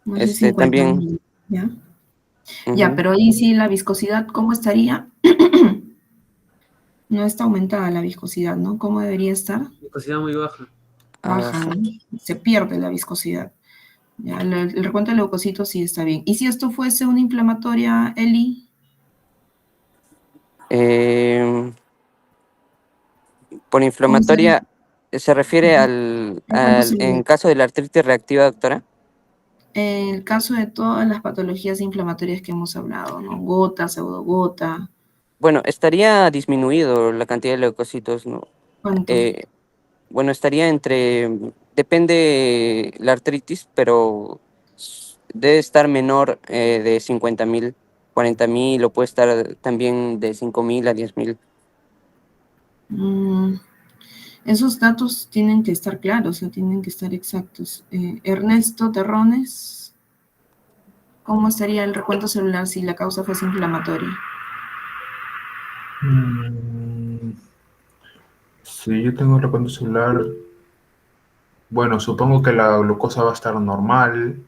Más de 50 También, mil. ¿Ya? Ya, ujú, pero ahí sí la viscosidad, ¿cómo estaría? No está aumentada la viscosidad, ¿no? ¿Cómo debería estar? Viscosidad muy baja. Baja, ajá. ¿no? Se pierde la viscosidad. Ya, el recuento de leucocitos sí está bien. ¿Y si esto fuese una inflamatoria, Eli? Em, por ¿Cómo estaría inflamatoria, ¿se refiere el recuento celular? en caso de la artritis reactiva, doctora? En el caso de todas las patologías inflamatorias que hemos hablado, ¿no? Gota, pseudogota, Bueno, estaría disminuido la cantidad de leucocitos, ¿no? ¿cuánto? Eh, bueno, estaría depende la artritis, pero debe estar menor de 50.000, 40.000, o puede estar también de 5.000 a 10.000. Mm, esos datos tienen que estar claros, o sea, tienen que estar exactos. Ernesto Terrones, ¿cómo estaría el recuento celular si la causa fuese inflamatoria? Si yo tengo recuento celular, bueno, supongo que la glucosa va a estar normal.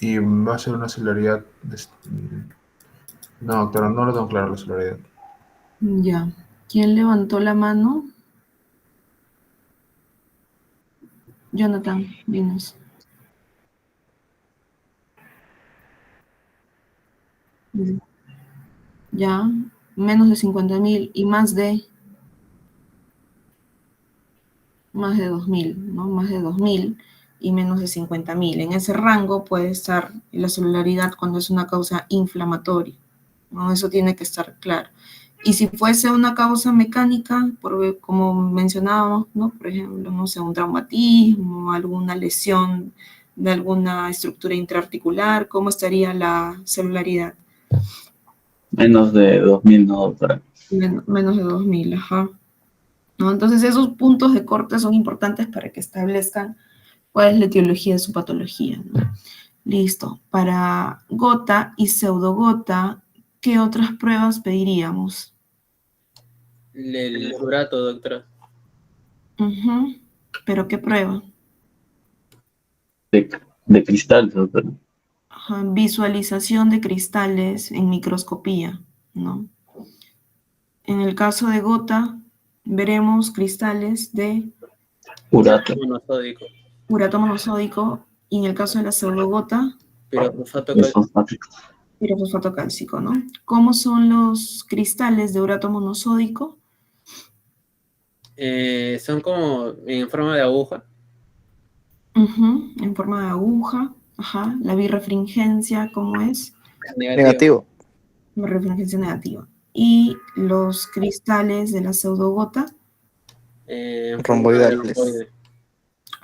Y va a ser una celularidad. No, doctora, no lo tengo claro la celularidad. Ya. ¿Quién levantó la mano? Jonathan, dinos. Ya, menos de 50.000 y más de 2.000, ¿no? Más de 2.000 y menos de 50.000. En ese rango puede estar la celularidad cuando es una causa inflamatoria, ¿no? Eso tiene que estar claro. Y si fuese una causa mecánica, como mencionábamos, ¿no? Por ejemplo, no sé, un traumatismo, alguna lesión de alguna estructura intraarticular, ¿cómo estaría la celularidad? Menos de 2000, no, doctora. Menos de 2.000, ajá. ¿No? Entonces esos puntos de corte son importantes para que establezcan cuál es la etiología de su patología, ¿no? Listo. Para gota y pseudogota, ¿qué otras pruebas pediríamos? El urato, doctora. Ujú. ¿Pero qué prueba? De cristal, doctora. Ajá. Visualización de cristales en microscopía, ¿no? En el caso de gota, veremos cristales de Urato. Monosódico. urato monosódico y en el caso de la pseudogota, Pirofosfato Eso, cálcico. pirofosfato cálcico, ¿no? ¿Cómo son los cristales de urato monosódico? Son como en forma de aguja. Ujú, en forma de aguja. Ajá. La birrefringencia, ¿cómo es? Negativo. Birrefringencia negativa. Y los cristales de la pseudogota, En forma de romboide.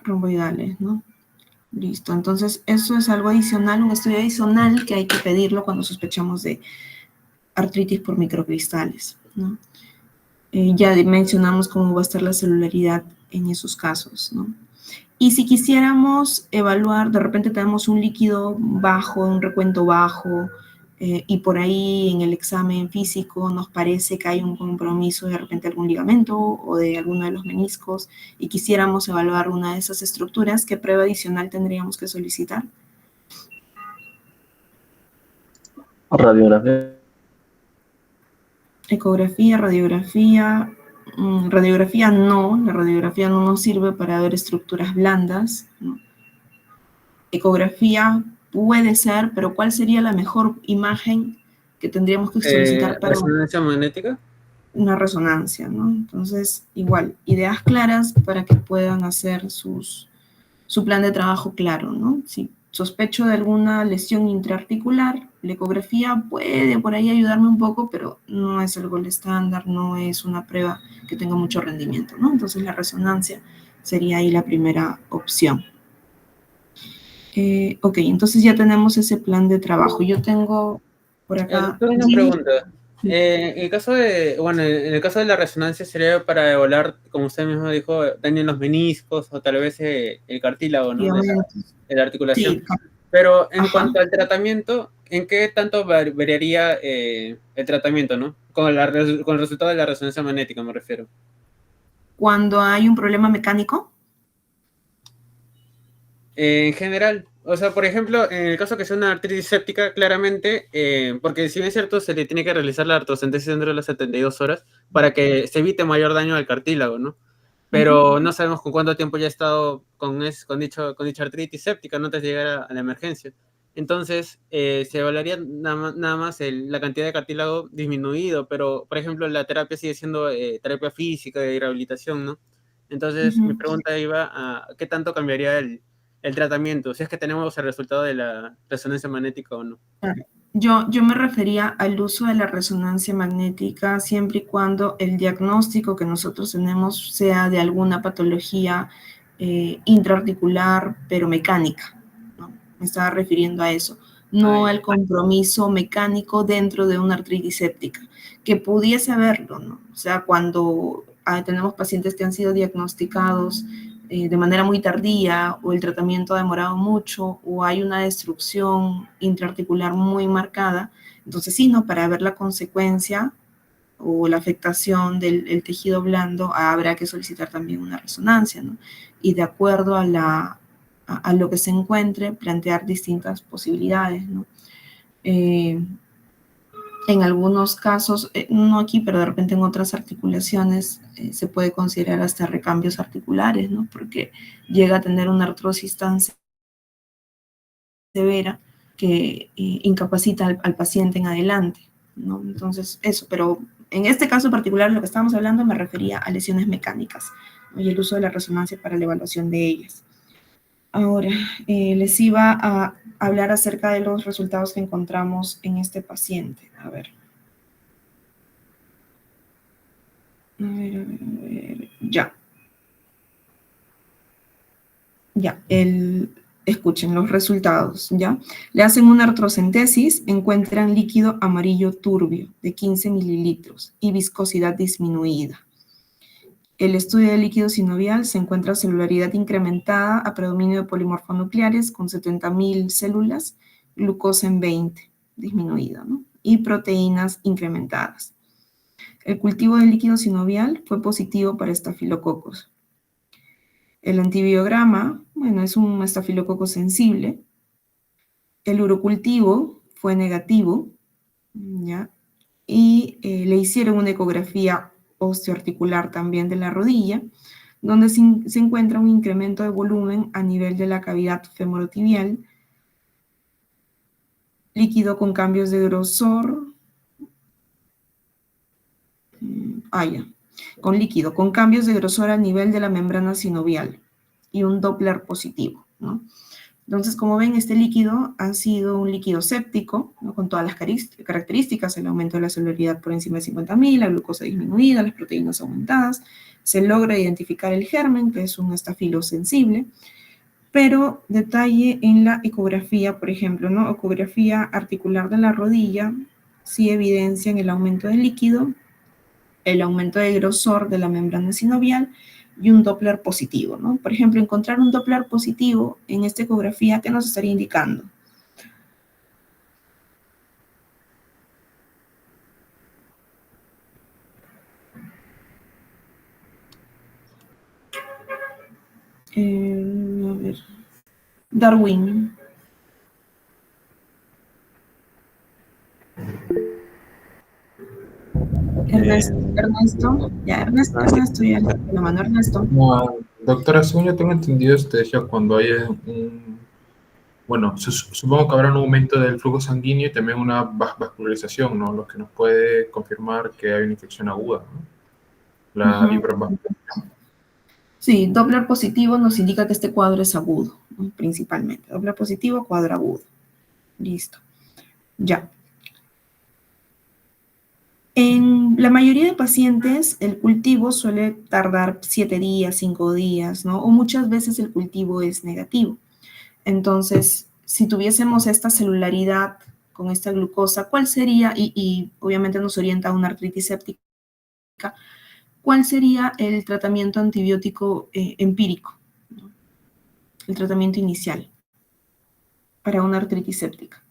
romboidales, ¿no? Listo. Entonces, eso es algo adicional, un estudio adicional que hay que pedirlo cuando sospechamos de artritis por microcristales, ¿no? Ya mencionamos cómo va a estar la celularidad en esos casos, ¿no? Y si quisiéramos evaluar, de repente tenemos un líquido bajo, un recuento bajo, y por ahí en el examen físico nos parece que hay un compromiso de repente algún ligamento o de alguno de los meniscos, y quisiéramos evaluar una de esas estructuras, ¿qué prueba adicional tendríamos que solicitar? Radiografía. Ecografía, radiografía. Radiografía no, la radiografía no nos sirve para ver estructuras blandas, ¿no? Ecografía puede ser, pero ¿cuál sería la mejor imagen que tendríamos que solicitar para Resonancia magnética. una resonancia, ¿no? Entonces, igual, ideas claras para que puedan hacer su plan de trabajo claro, ¿no? Si sospecho de alguna lesión intraarticular, La ecografía puede por ahí ayudarme un poco, pero no es el gold estándar, no es una prueba que tenga mucho rendimiento, ¿no? Entonces la resonancia sería ahí la primera opción. Ok, entonces ya tenemos ese plan de trabajo. Yo tengo por acá... Doctor, una pregunta. En el caso de la resonancia sería para evaluar, como usted mismo dijo, daño en los meniscos o tal vez el cartílago, ¿no? De la articulación. Sí. Pero en cuanto al tratamiento, ¿en qué tanto variaría el tratamiento, ¿no? Con el resultado de la resonancia magnética, me refiero. Cuando hay un problema mecánico. En general, o sea, por ejemplo, en el caso que sea una artritis séptica, claramente, porque si bien es cierto, se le tiene que realizar la artrocentesis dentro de las 72 horas para que se evite mayor daño al cartílago, ¿no? Pero no sabemos con cuánto tiempo ya ha estado con dicha artritis séptica, ¿no? Antes de llegar a la emergencia. Entonces, se evaluaría nada más la cantidad de cartílago disminuido, pero, por ejemplo, la terapia sigue siendo terapia física, de rehabilitación, ¿no? Entonces, mi pregunta iba a ¿qué tanto cambiaría el tratamiento? Si es que tenemos el resultado de la resonancia magnética o no. Yo me refería al uso de la resonancia magnética siempre y cuando el diagnóstico que nosotros tenemos sea de alguna patología intraarticular, pero mecánica, ¿no? Me estaba refiriendo a eso, no al compromiso mecánico dentro de una artritis séptica, que pudiese haberlo, ¿no? O sea, cuando tenemos pacientes que han sido diagnosticados de manera muy tardía, o el tratamiento ha demorado mucho, o hay una destrucción intraarticular muy marcada, entonces sí, ¿no? Para ver la consecuencia o la afectación del tejido blando, habrá que solicitar también una resonancia, ¿no? Y de acuerdo a lo que se encuentre, plantear distintas posibilidades, ¿no? En algunos casos, no aquí, pero de repente en otras articulaciones se puede considerar hasta recambios articulares, ¿no? Porque llega a tener una artrosis tan severa que incapacita al paciente en adelante, ¿no? Entonces, eso, pero en este caso particular, lo que estábamos hablando me refería a lesiones mecánicas, ¿no? Y el uso de la resonancia para la evaluación de ellas. Ahora, les iba a hablar acerca de los resultados que encontramos en este paciente. A ver. Ya. Ya, escuchen los resultados, ¿ya? Le hacen una artrocentesis, encuentran líquido amarillo turbio de 15 mililitros y viscosidad disminuida. El estudio del líquido sinovial se encuentra celularidad incrementada a predominio de polimorfonucleares con 70.000 células, glucosa en 20, disminuida, ¿no? Y proteínas incrementadas. El cultivo del líquido sinovial fue positivo para estafilococos. El antibiograma, bueno, es un estafilococo sensible. El urocultivo fue negativo, ¿ya? Y le hicieron una ecografía osteoarticular también de la rodilla, donde se encuentra un incremento de volumen a nivel de la cavidad femorotibial, líquido con cambios de grosor, con líquido, con cambios de grosor a nivel de la membrana sinovial y un Doppler positivo, ¿no? Entonces, como ven, este líquido ha sido un líquido séptico, ¿no? Con todas las características, el aumento de la celularidad por encima de 50.000, la glucosa disminuida, las proteínas aumentadas, se logra identificar el germen, que es un estafilo sensible, pero detalle en la ecografía, por ejemplo, ¿no? Ecografía articular de la rodilla, sí evidencian el aumento del líquido, el aumento de grosor de la membrana sinovial y un Doppler positivo, ¿no? Por ejemplo, encontrar un Doppler positivo en esta ecografía, ¿qué nos estaría indicando? A ver. Darwin. Ernesto, ya, Ernesto, ya la mano, Ernesto. No, doctora, según yo tengo entendido, decía cuando hay bueno, supongo que habrá un aumento del flujo sanguíneo y también una vascularización, ¿no? Lo que nos puede confirmar que hay una infección aguda, ¿no? La hipervascularización. Sí, Doppler positivo nos indica que este cuadro es agudo, ¿no? Principalmente. Doppler positivo, cuadro agudo. Listo. Ya. En la mayoría de pacientes, el cultivo suele tardar 7 días, 5 días, ¿no? O muchas veces el cultivo es negativo. Entonces, si tuviésemos esta celularidad con esta glucosa, ¿cuál sería? Y obviamente nos orienta a una artritis séptica. ¿Cuál sería el tratamiento antibiótico empírico? ¿No? El tratamiento inicial para una artritis séptica.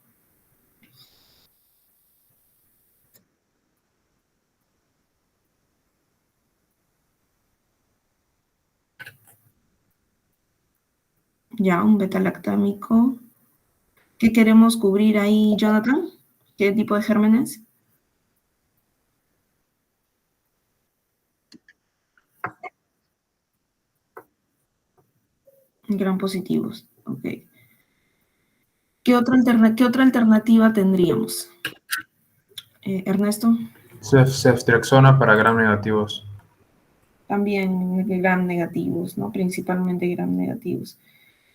Ya, un beta-lactámico. ¿Qué queremos cubrir ahí, Jonathan? ¿Qué tipo de gérmenes? Gran positivos, ok. ¿Qué otra alternativa tendríamos? Ernesto, Ceftriaxona para gram negativos. también gram negativos, ¿no? Principalmente gram negativos.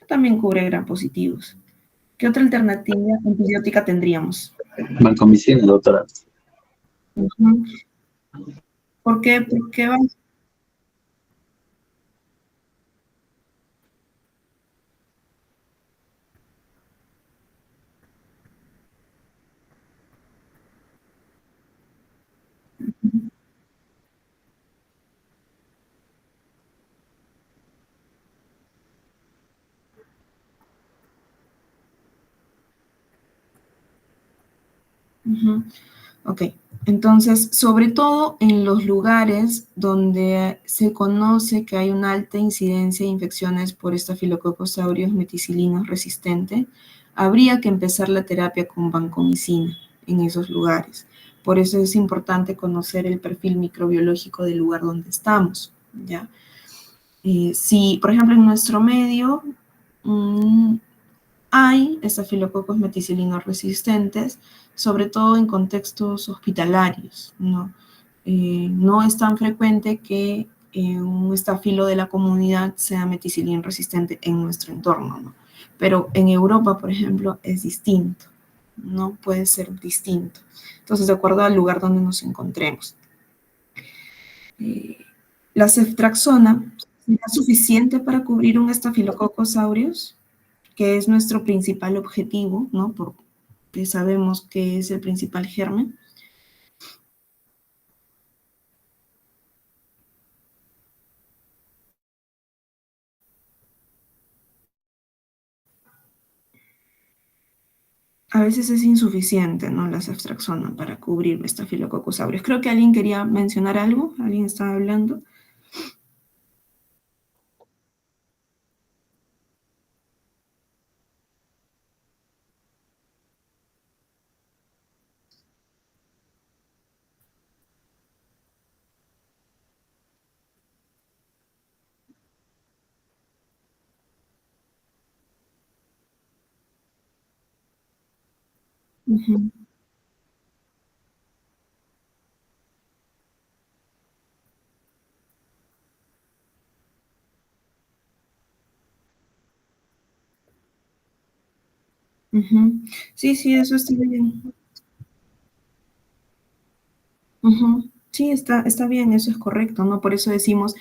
También cubre gram positivos. ¿Qué otra alternativa antibiótica tendríamos? Vancomicina, doctora. Ujú. ¿Por qué? ¿Por qué van? Ujú. Ok, entonces, sobre todo en los lugares donde se conoce que hay una alta incidencia de infecciones por Staphylococcus aureus meticilinos resistente, habría que empezar la terapia con vancomicina en esos lugares. Por eso es importante conocer el perfil microbiológico del lugar donde estamos, ¿ya? Si, por ejemplo, en nuestro medio hay estafilococos meticilinos resistentes, sobre todo en contextos hospitalarios, ¿no? No es tan frecuente que un estafilo de la comunidad sea meticilín resistente en nuestro entorno, ¿no? Pero en Europa, por ejemplo, es distinto, ¿no? Puede ser distinto. Entonces, de acuerdo al lugar donde nos encontremos. La ceftriaxona ¿será suficiente para cubrir un Staphylococcus aureus? Que es nuestro principal objetivo, ¿no? Porque sabemos que es el principal germen. A veces es insuficiente, ¿no? La ceftriaxona para cubrir Staphylococcus aureus. Creo que alguien quería mencionar algo, alguien estaba hablando. Ujú, ujú. Sí, sí, eso está bien. Ujú. Sí, está bien, eso es correcto, ¿no? Por eso decimos,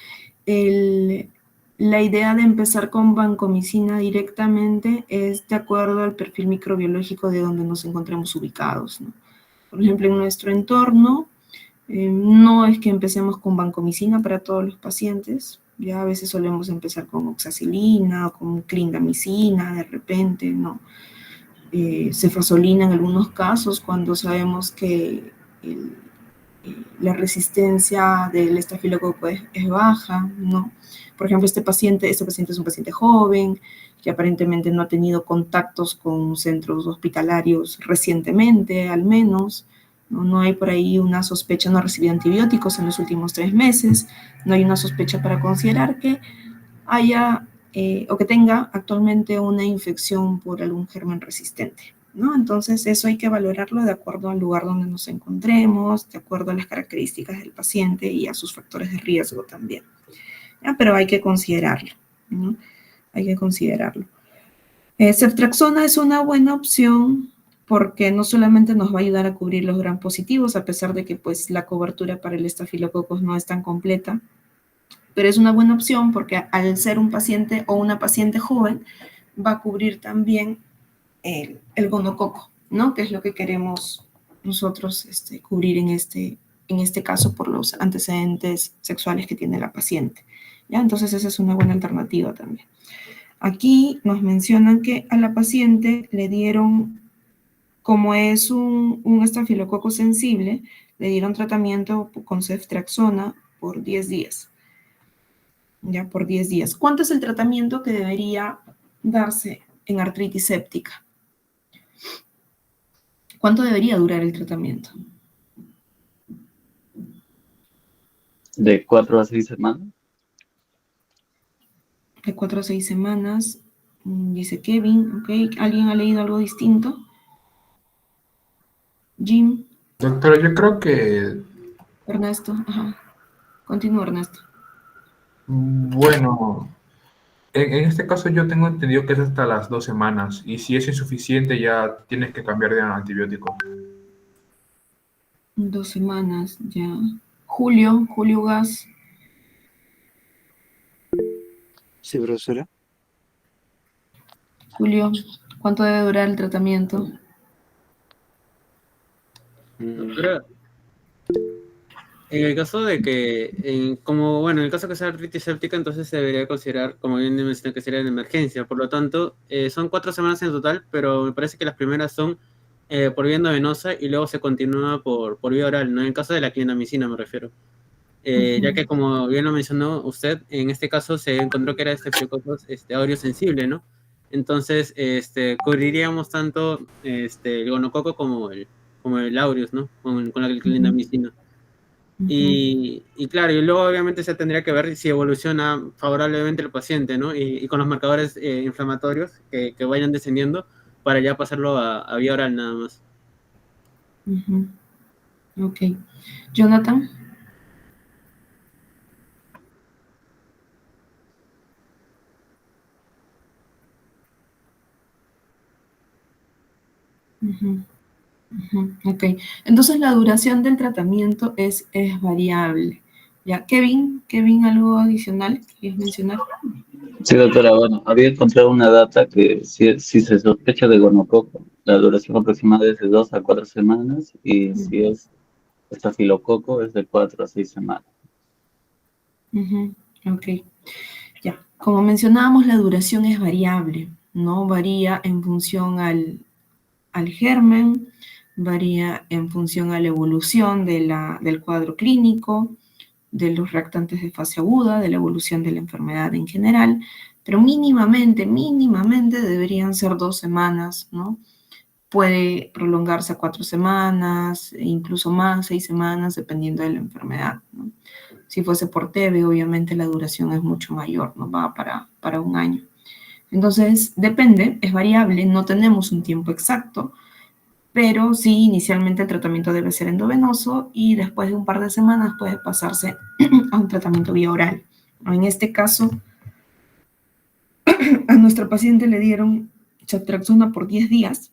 la idea de empezar con vancomicina directamente es de acuerdo al perfil microbiológico de donde nos encontremos ubicados, ¿no? Por ejemplo, en nuestro entorno, no es que empecemos con vancomicina para todos los pacientes, ya a veces solemos empezar con oxacilina o con clindamicina de repente, ¿no? Cefazolina en algunos casos cuando sabemos que la resistencia del estafilococo es baja, ¿no? Por ejemplo, este paciente es un paciente joven, que aparentemente no ha tenido contactos con centros hospitalarios recientemente, al menos, ¿no? No hay por ahí una sospecha, no ha recibido antibióticos en los últimos 3 meses, no hay una sospecha para considerar que haya o que tenga actualmente una infección por algún germen resistente, ¿no? Entonces, eso hay que valorarlo de acuerdo al lugar donde nos encontremos, de acuerdo a las características del paciente y a sus factores de riesgo también, ¿ya? Pero hay que considerarlo, ¿no? Hay que considerarlo. Ceftriaxona es una buena opción porque no solamente nos va a ayudar a cubrir los gram positivos, a pesar de que pues la cobertura para el estafilococos no es tan completa, pero es una buena opción porque al ser un paciente o una paciente joven, va a cubrir también el gonococo, ¿no? Que es lo que queremos nosotros cubrir en este caso por los antecedentes sexuales que tiene la paciente, ¿ya? Entonces esa es una buena alternativa también. Aquí nos mencionan que a la paciente le dieron, como es un estafilococo sensible, le dieron tratamiento con ceftriaxona por 10 días. Ya por 10 días. ¿Cuánto es el tratamiento que debería darse en artritis séptica? ¿Cuánto debería durar el tratamiento? De 4 a 6 semanas. De 4 a 6 semanas, dice Kevin, ¿ok? ¿Alguien ha leído algo distinto? Jim, Doctora, yo creo que, Ernesto, ajá. Continúa, Ernesto. bueno, en este caso yo tengo entendido que es hasta las 2 semanas y si es insuficiente ya tienes que cambiar de antibiótico. 2 semanas, ya. Julio Gas, Sí, profesora. Julio, ¿cuánto debe durar el tratamiento? Doctora, en el caso de que, en el caso que sea artritis séptica, entonces se debería considerar, como bien mencioné, que sería en emergencia. Por lo tanto, son 4 semanas en total, pero me parece que las primeras son por vía endovenosa y luego se continúa por vía oral, ¿no? En el caso de la clindamicina me refiero. Ya que como bien lo mencionó usted, en este caso se encontró que era Staphylococcus aureus sensible, ¿no? Entonces, cubriríamos tanto el gonococo como el aureus, ¿no? Con la clindamicina. Y claro, y luego obviamente se tendría que ver si evoluciona favorablemente el paciente, ¿no? Y con los marcadores inflamatorios que vayan descendiendo para ya pasarlo a vía oral nada más. Ok. Jonathan. Ok. Entonces la duración del tratamiento es variable. ¿Ya? Kevin, ¿algo adicional que quieres mencionar? Sí, doctora, bueno, había encontrado una data que si se sospecha de gonococo, la duración aproximada es de 2 a 4 semanas y si es estafilococo es de 4 a 6 semanas. Ok. Ya. Como mencionábamos, la duración es variable, ¿no? Varía en función al germen, varía en función a la evolución del cuadro clínico, de los reactantes de fase aguda, de la evolución de la enfermedad en general, pero mínimamente deberían ser 2 semanas, ¿no? Puede prolongarse a 4 semanas, e incluso más, 6 semanas, dependiendo de la enfermedad, ¿no? Si fuese por TB, obviamente la duración es mucho mayor, ¿no? Va para 1 año. Entonces, depende, es variable, no tenemos un tiempo exacto, pero sí, inicialmente el tratamiento debe ser endovenoso y después de un par de semanas puede pasarse a un tratamiento vía oral. En este caso, a nuestra paciente le dieron ceftriaxona por 10 días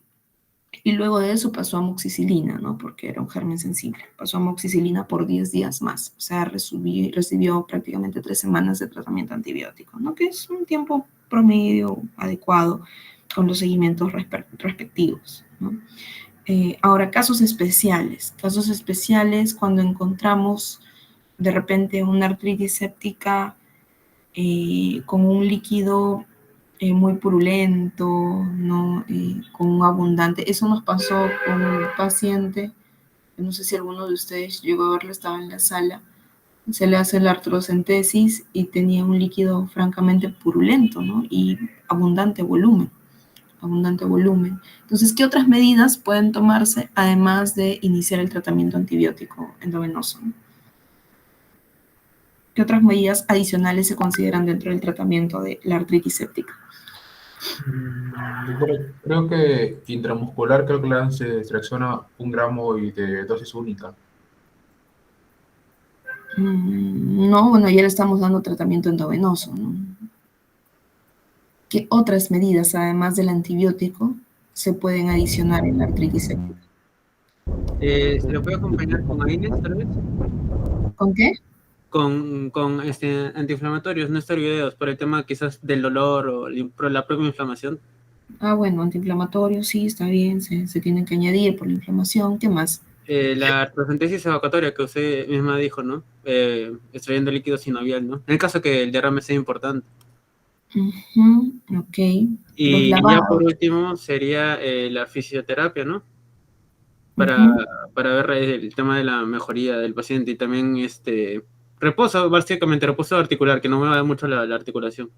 y luego de eso pasó a amoxicilina, ¿no? Porque era un germen sensible. Pasó a amoxicilina por 10 días más. O sea, recibió prácticamente 3 semanas de tratamiento antibiótico, ¿no? Que es un tiempo promedio adecuado con los seguimientos respectivos, ¿no? Ahora, casos especiales cuando encontramos de repente una artritis séptica con un líquido muy purulento, ¿no? Con un abundante. Eso nos pasó con un paciente, no sé si alguno de ustedes llegó a verlo, estaba en la sala, se le hace la artrocentesis y tenía un líquido francamente purulento, ¿no? Y abundante volumen. Entonces, ¿qué otras medidas pueden tomarse además de iniciar el tratamiento antibiótico endovenoso? ¿Qué otras medidas adicionales se consideran dentro del tratamiento de la artritis séptica? Creo que intramuscular, creo que le dan ceftriaxona 1 gramo y de dosis única. No, bueno, ya le estamos dando tratamiento endovenoso, ¿no? ¿Qué otras medidas, además del antibiótico, se pueden adicionar en la artritis séptica. ¿Se lo puede acompañar con AINES, tal vez? ¿Con qué? Con antiinflamatorios, no esteroideos, por el tema quizás del dolor o por la propia inflamación. Ah, bueno, antiinflamatorios, sí, está bien, se tienen que añadir por la inflamación. ¿Qué más? La artrocentesis evacuatoria que usted misma dijo, ¿no? Extrayendo líquido sinovial, ¿no? En el caso que el derrame sea importante. Ok. Los Y ya por lavados. último sería la fisioterapia, ¿no? Para ver el tema de la mejoría del paciente y también reposo, básicamente reposo articular, que no me va mucho la articulación.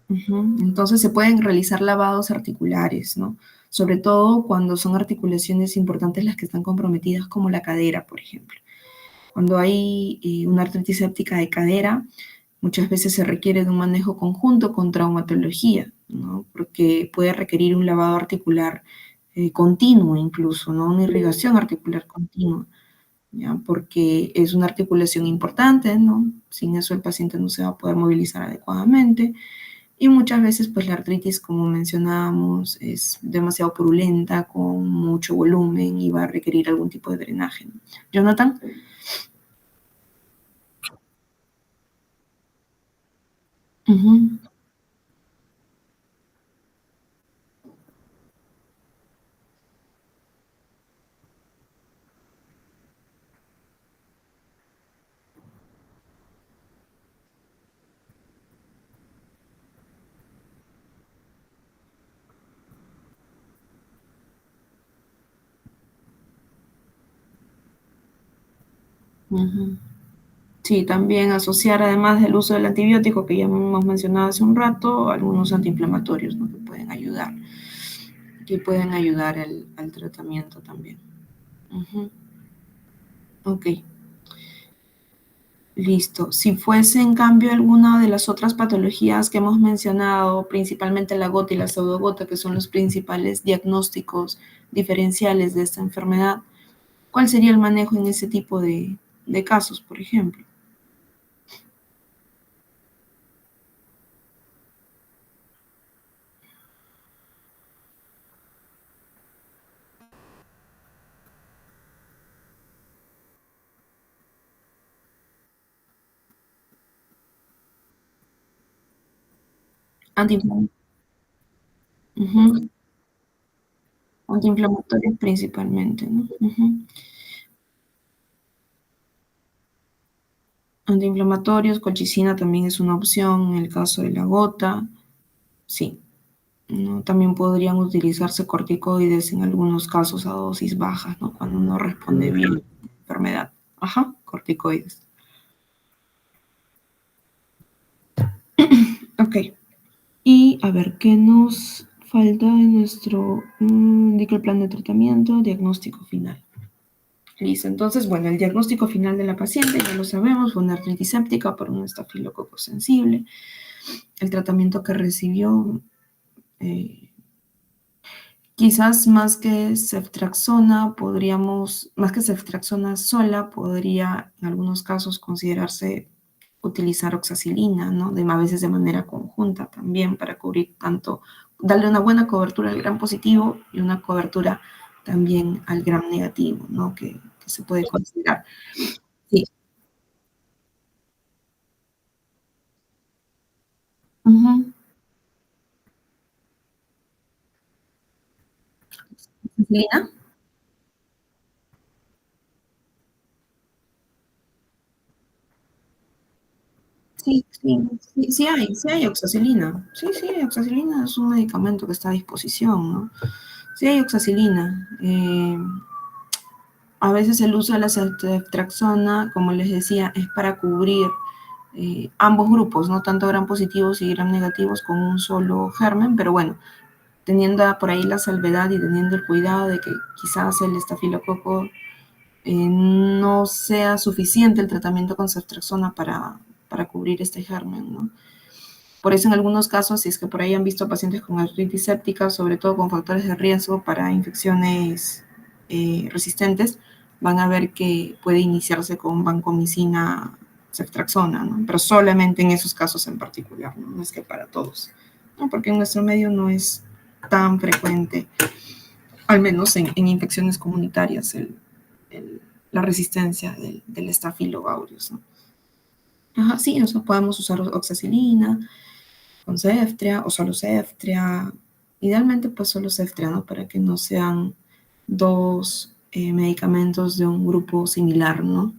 Entonces se pueden realizar lavados articulares, ¿no? Sobre todo cuando son articulaciones importantes las que están comprometidas, como la cadera, por ejemplo. Cuando hay una artritis séptica de cadera, muchas veces se requiere de un manejo conjunto con traumatología, ¿no? Porque puede requerir un lavado articular continuo incluso, ¿no? Una irrigación articular continua, ¿ya? Porque es una articulación importante, ¿no? Sin eso el paciente no se va a poder movilizar adecuadamente. Y muchas veces, pues la artritis, como mencionábamos, es demasiado purulenta, con mucho volumen y va a requerir algún tipo de drenaje, ¿no? Jonathan. Sí, también asociar, además del uso del antibiótico que ya hemos mencionado hace un rato, algunos antiinflamatorios, ¿no? Que pueden ayudar al tratamiento también. Ok. Listo. Si fuese, en cambio, alguna de las otras patologías que hemos mencionado, principalmente la gota y la pseudogota, que son los principales diagnósticos diferenciales de esta enfermedad, ¿cuál sería el manejo en ese tipo de casos, por ejemplo? Antiinflamatorios principalmente, ¿no? Antiinflamatorios, colchicina también es una opción en el caso de la gota. Sí, ¿no? También podrían utilizarse corticoides en algunos casos a dosis bajas, ¿no? Cuando no responde bien a la enfermedad. Corticoides. Ok. Y a ver, ¿qué nos falta en nuestro indica el plan de tratamiento, diagnóstico final? Listo, entonces, bueno, el diagnóstico final de la paciente, ya lo sabemos, fue una artritis séptica por un estafilococo sensible. El tratamiento que recibió, quizás más que ceftriaxona, más que ceftriaxona sola, podría en algunos casos considerarse utilizar oxacilina, ¿no? A veces de manera conjunta también para cubrir darle una buena cobertura al gram positivo y una cobertura también al gram negativo, ¿no? Que se puede considerar. Sí. ¿Oxacilina? Sí hay oxacilina. Sí, oxacilina es un medicamento que está a disposición, ¿no? Sí hay oxacilina. A veces el uso de la ceftriaxona, como les decía, es para cubrir ambos grupos, no tanto gram positivos y gram negativos con un solo germen, pero bueno, teniendo por ahí la salvedad y teniendo el cuidado de que quizás el estafilococo no sea suficiente el tratamiento con ceftriaxona para cubrir este germen, ¿no? Por eso en algunos casos, si es que por ahí han visto pacientes con artritis séptica, sobre todo con factores de riesgo para infecciones resistentes, van a ver que puede iniciarse con vancomicina, ceftriaxona, ¿no? Pero solamente en esos casos en particular, ¿no? No es que para todos, ¿no? Porque en nuestro medio no es tan frecuente al menos en infecciones comunitarias, la resistencia del Staphylo aureus, ¿no? Ajá, sí, o sea, podemos usar oxacilina con Ceftria o solo Ceftria. Idealmente, pues solo Ceftria, ¿no? Para que no sean dos medicamentos de un grupo similar, ¿no?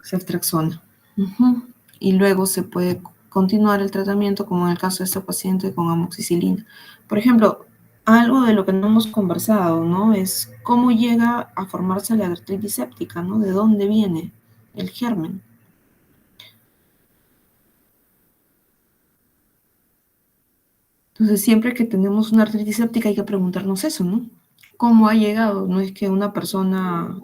Ceftriaxona. Uh-huh. Y luego se puede continuar el tratamiento, como en el caso de este paciente, con amoxicilina. Por ejemplo, algo de lo que no hemos conversado, ¿no? Es cómo llega a formarse la artritis séptica, ¿no? ¿De dónde viene el germen? Entonces, siempre que tenemos una artritis séptica hay que preguntarnos eso, ¿no? ¿Cómo ha llegado? No es que una persona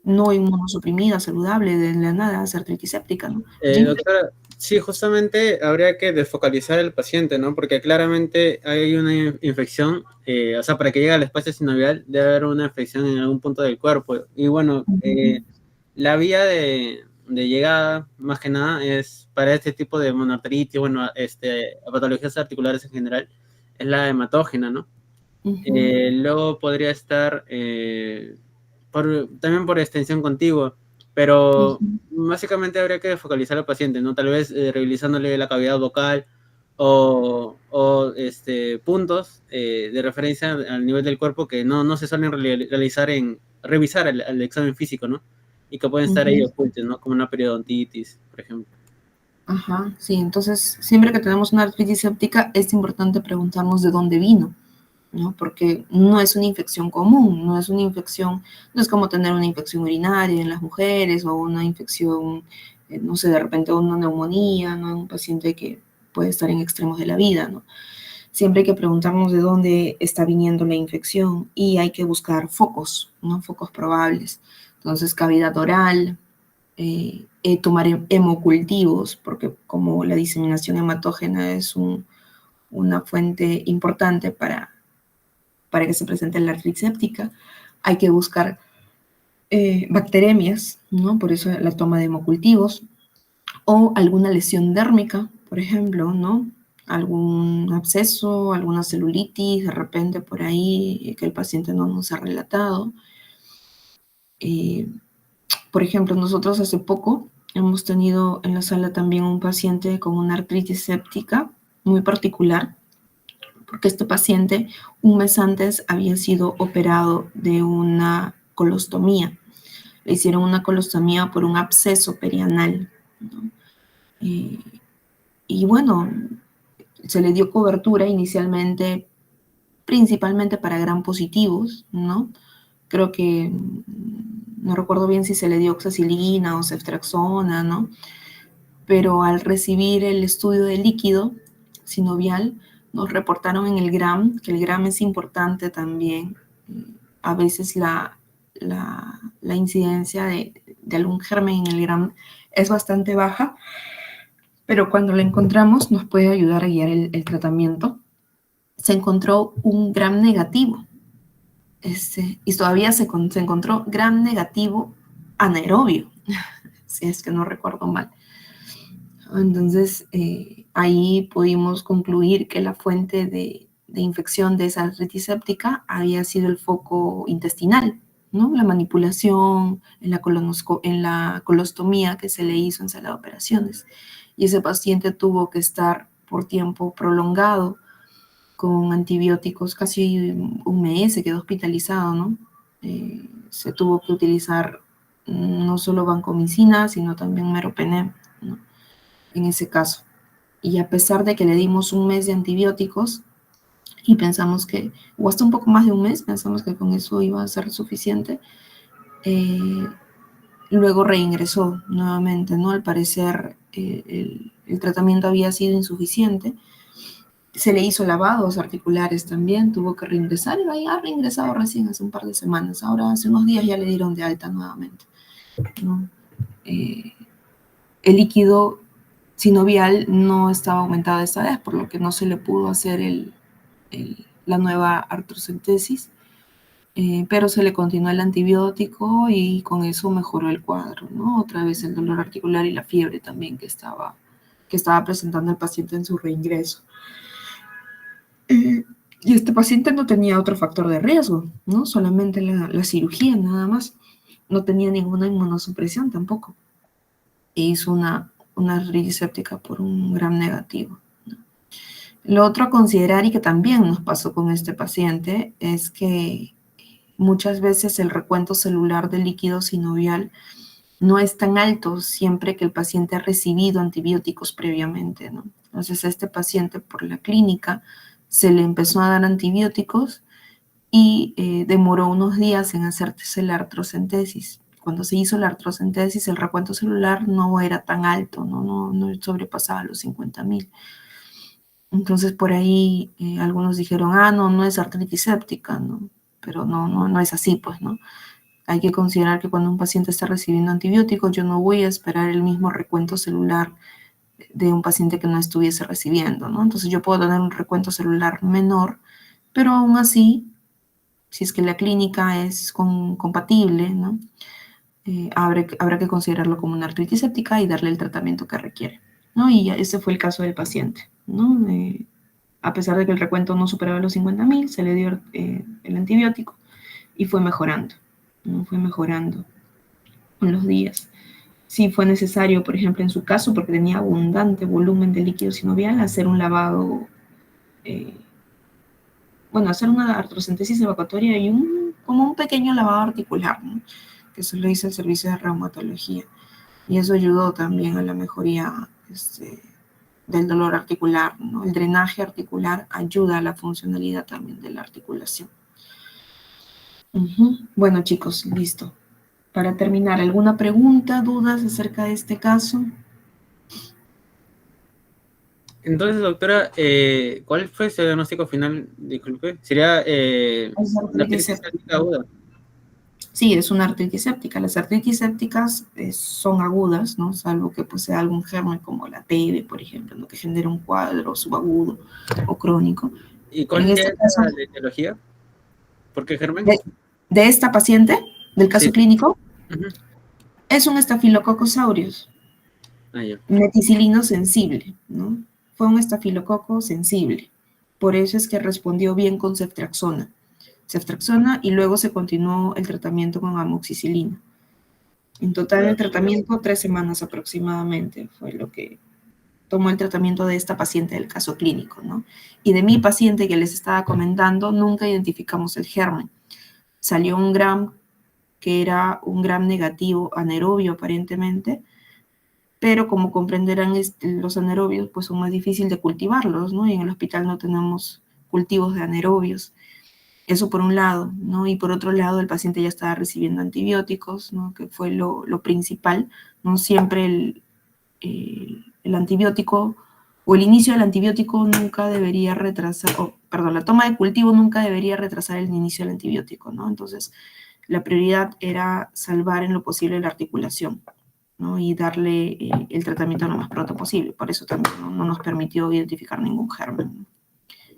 no inmunosuprimida, saludable, de la nada hace artritis séptica, ¿no? Doctora, sí, justamente habría que desfocalizar al paciente, ¿no? Porque claramente hay una infección, o sea, para que llegue al espacio sinovial debe haber una infección en algún punto del cuerpo. Y bueno, la vía de llegada, más que nada, es para este tipo de monoartritis, bueno, patologías articulares en general, es la hematógena, ¿no? Luego podría estar también por extensión contigua, pero básicamente habría que focalizar al paciente, ¿no? Tal vez revisándole la cavidad vocal o puntos de referencia al nivel del cuerpo que no se suelen revisar el examen físico, ¿no? Y que pueden estar ahí ocultos, ¿no? Como una periodontitis, por ejemplo. Ajá, sí, entonces siempre que tenemos una artritis séptica es importante preguntarnos de dónde vino, ¿no? Porque no es una infección común, no es como tener una infección urinaria en las mujeres o una infección, no sé, de repente una neumonía, ¿no? Un paciente que puede estar en extremos de la vida, ¿no? Siempre hay que preguntarnos de dónde está viniendo la infección y hay que buscar focos, ¿no? Focos probables. Entonces, cavidad oral, tomar hemocultivos, porque como la diseminación hematógena es una fuente importante para que se presente la artritis séptica, hay que buscar bacteremias, ¿no? Por eso la toma de hemocultivos, o alguna lesión dérmica, por ejemplo, ¿no? Algún absceso, alguna celulitis, de repente por ahí que el paciente no nos ha relatado. Por ejemplo, nosotros hace poco hemos tenido en la sala también un paciente con una artritis séptica muy particular, porque este paciente un mes antes había sido operado de una colostomía. Le hicieron una colostomía por un absceso perianal, ¿no? Y bueno, se le dio cobertura inicialmente, principalmente para gram positivos, ¿no? Creo que, no recuerdo bien si se le dio oxacilina o ceftriaxona, ¿no? Pero al recibir el estudio de líquido sinovial, nos reportaron en el gram, que el gram es importante también. A veces la incidencia de algún germen en el gram es bastante baja, pero cuando la encontramos nos puede ayudar a guiar el tratamiento. Se encontró un gram negativo, y todavía se encontró gram negativo anaerobio, si es que no recuerdo mal. Entonces, ahí pudimos concluir que la fuente de infección de esa artritis séptica había sido el foco intestinal, ¿no? La manipulación en la colostomía que se le hizo en sala de operaciones. Y ese paciente tuvo que estar por tiempo prolongado con antibióticos, casi un mes, se quedó hospitalizado, ¿no? Se tuvo que utilizar no solo vancomicina, sino también meropenem, ¿no? En ese caso. Y a pesar de que le dimos un mes de antibióticos y pensamos que, o hasta un poco más de un mes, pensamos que con eso iba a ser suficiente, luego reingresó nuevamente, ¿no? Al parecer el tratamiento había sido insuficiente. Se le hizo lavados articulares también, tuvo que reingresar y ha reingresado recién hace un par de semanas. Ahora hace unos días ya le dieron de alta nuevamente, ¿no? El líquido sinovial no estaba aumentado esta vez, por lo que no se le pudo hacer la nueva artrocentesis, pero se le continuó el antibiótico y con eso mejoró el cuadro, ¿no? Otra vez el dolor articular y la fiebre también que estaba presentando el paciente en su reingreso. Y este paciente no tenía otro factor de riesgo, ¿no? Solamente la cirugía, nada más. No tenía ninguna inmunosupresión tampoco. E hizo una artritis séptica por un gram negativo. Lo otro a considerar, y que también nos pasó con este paciente, es que muchas veces el recuento celular del líquido sinovial no es tan alto siempre que el paciente ha recibido antibióticos previamente, ¿no? Entonces, a este paciente por la clínica se le empezó a dar antibióticos y demoró unos días en hacerse la artrocentesis. Cuando se hizo la artrocentesis, el recuento celular no era tan alto, no sobrepasaba los 50.000. Entonces, por ahí algunos dijeron, no es artritis séptica, ¿no? Pero no es así, pues, ¿no? Hay que considerar que cuando un paciente está recibiendo antibióticos, yo no voy a esperar el mismo recuento celular de un paciente que no estuviese recibiendo, ¿no? Entonces, yo puedo tener un recuento celular menor, pero aún así, si es que la clínica es compatible, ¿no? Habrá que considerarlo como una artritis séptica y darle el tratamiento que requiere, ¿no? Y ese fue el caso del paciente, ¿no? A pesar de que el recuento no superaba los 50.000, se le dio el antibiótico y fue mejorando, ¿no? Fue mejorando con los días. Si fue necesario, por ejemplo, en su caso, porque tenía abundante volumen de líquido sinovial, hacer un lavado, hacer una artrocentesis evacuatoria y como un pequeño lavado articular, ¿no? Que eso lo hizo el servicio de reumatología. Y eso ayudó también a la mejoría del dolor articular, ¿no? El drenaje articular ayuda a la funcionalidad también de la articulación. Bueno, chicos, listo. Para terminar, ¿alguna pregunta, dudas acerca de este caso? Entonces, doctora, ¿cuál fue ese diagnóstico final? Disculpe. ¿Sería una artritis séptica aguda? Sí, es una artritis séptica. Las artritis sépticas son agudas, ¿no? Salvo que posea algún germen como la TB, por ejemplo, ¿no? Que genera un cuadro subagudo o crónico. ¿Y cuál es la etiología? ¿Por qué germen? De esta paciente, del caso Sí. clínico, es un Staphylococcus aureus. Meticilino sensible, ¿no? Fue un estafilococo sensible. Por eso es que respondió bien con ceftriaxona. Y luego se continuó el tratamiento con amoxicilina. En total el tratamiento 3 semanas aproximadamente fue lo que tomó el tratamiento de esta paciente del caso clínico, ¿no? Y de mi paciente que les estaba comentando, nunca identificamos el germen. Salió un gram que era un gram negativo anaerobio aparentemente, pero como comprenderán los anaerobios pues son más difíciles de cultivarlos, ¿no? Y en el hospital no tenemos cultivos de anaerobios. Eso por un lado, ¿no? Y por otro lado, el paciente ya estaba recibiendo antibióticos, ¿no? Que fue lo principal, ¿no? Siempre el antibiótico o el inicio del antibiótico nunca debería retrasar, la toma de cultivo nunca debería retrasar el inicio del antibiótico, ¿no? Entonces, la prioridad era salvar en lo posible la articulación, ¿no? Y darle el tratamiento lo más pronto posible. Por eso también no nos permitió identificar ningún germen, ¿no?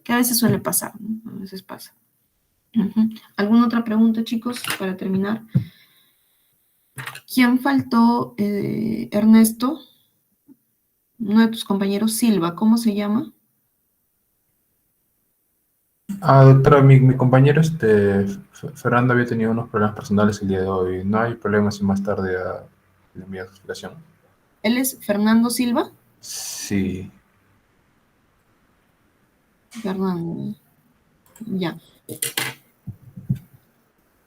Que a veces suele pasar, ¿no? A veces pasa. ¿Alguna otra pregunta, chicos, para terminar? ¿Quién faltó? Ernesto, uno de tus compañeros, Silva, ¿cómo se llama? Doctora, mi compañero Fernando había tenido unos problemas personales el día de hoy. No hay problema si más tarde le envía su explicación. ¿Él es Fernando Silva? Sí. Fernando. Ya.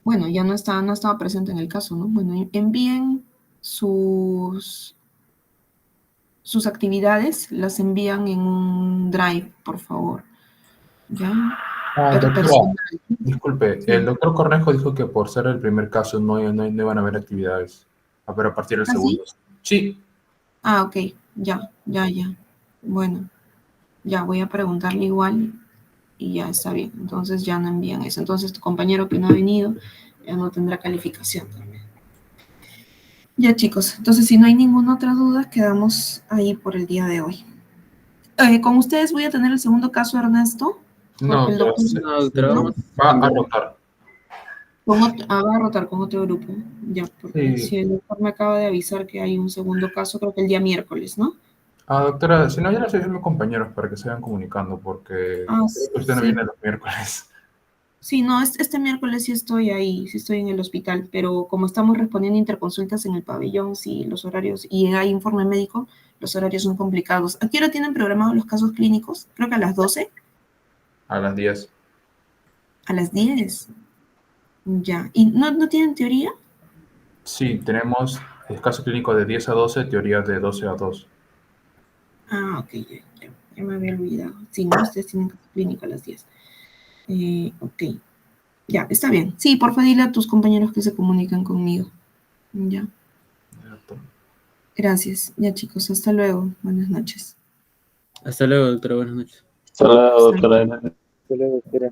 Bueno, ya no estaba presente en el caso, ¿no? Bueno, envíen sus actividades, las envían en un drive, por favor. ¿Ya? Doctora, disculpe, el doctor Cornejo dijo que por ser el primer caso no iban a haber actividades, pero a partir del segundo. Sí. Ok, ya. Bueno, ya voy a preguntarle igual y ya está bien. Entonces ya no envían eso. Entonces tu compañero que no ha venido ya no tendrá calificación también. Ya, chicos, entonces si no hay ninguna otra duda, quedamos ahí por el día de hoy. Con ustedes voy a tener el segundo caso, Ernesto. No, doctora, va a rotar. Va a rotar con otro grupo, ya, porque si el doctor me acaba de avisar que hay un segundo caso, creo que el día miércoles, ¿no? Doctora, si no, ya les dije a mis compañeros para que se vayan comunicando, porque usted no Sí. viene los miércoles. Sí, no, este miércoles sí estoy ahí, sí estoy en el hospital, pero como estamos respondiendo interconsultas en el pabellón, sí, los horarios, y hay informe médico, los horarios son complicados. ¿A qué hora tienen programados los casos clínicos? Creo que a las 12, A las 10. a las 10. Ya. ¿Y no tienen teoría? Sí, tenemos el caso clínico de 10 a 12, teoría de 12 a 2. Ah, ok, ya me había olvidado. Sí, no, ustedes tienen caso clínico a las 10. Ok, ya, está bien. Sí, porfa, dile a tus compañeros que se comunican conmigo. Ya, gracias. Ya, chicos, hasta luego. Buenas noches. Hasta luego, doctora. Buenas noches. Hasta luego, Hasta doctora. Hasta luego, doctora.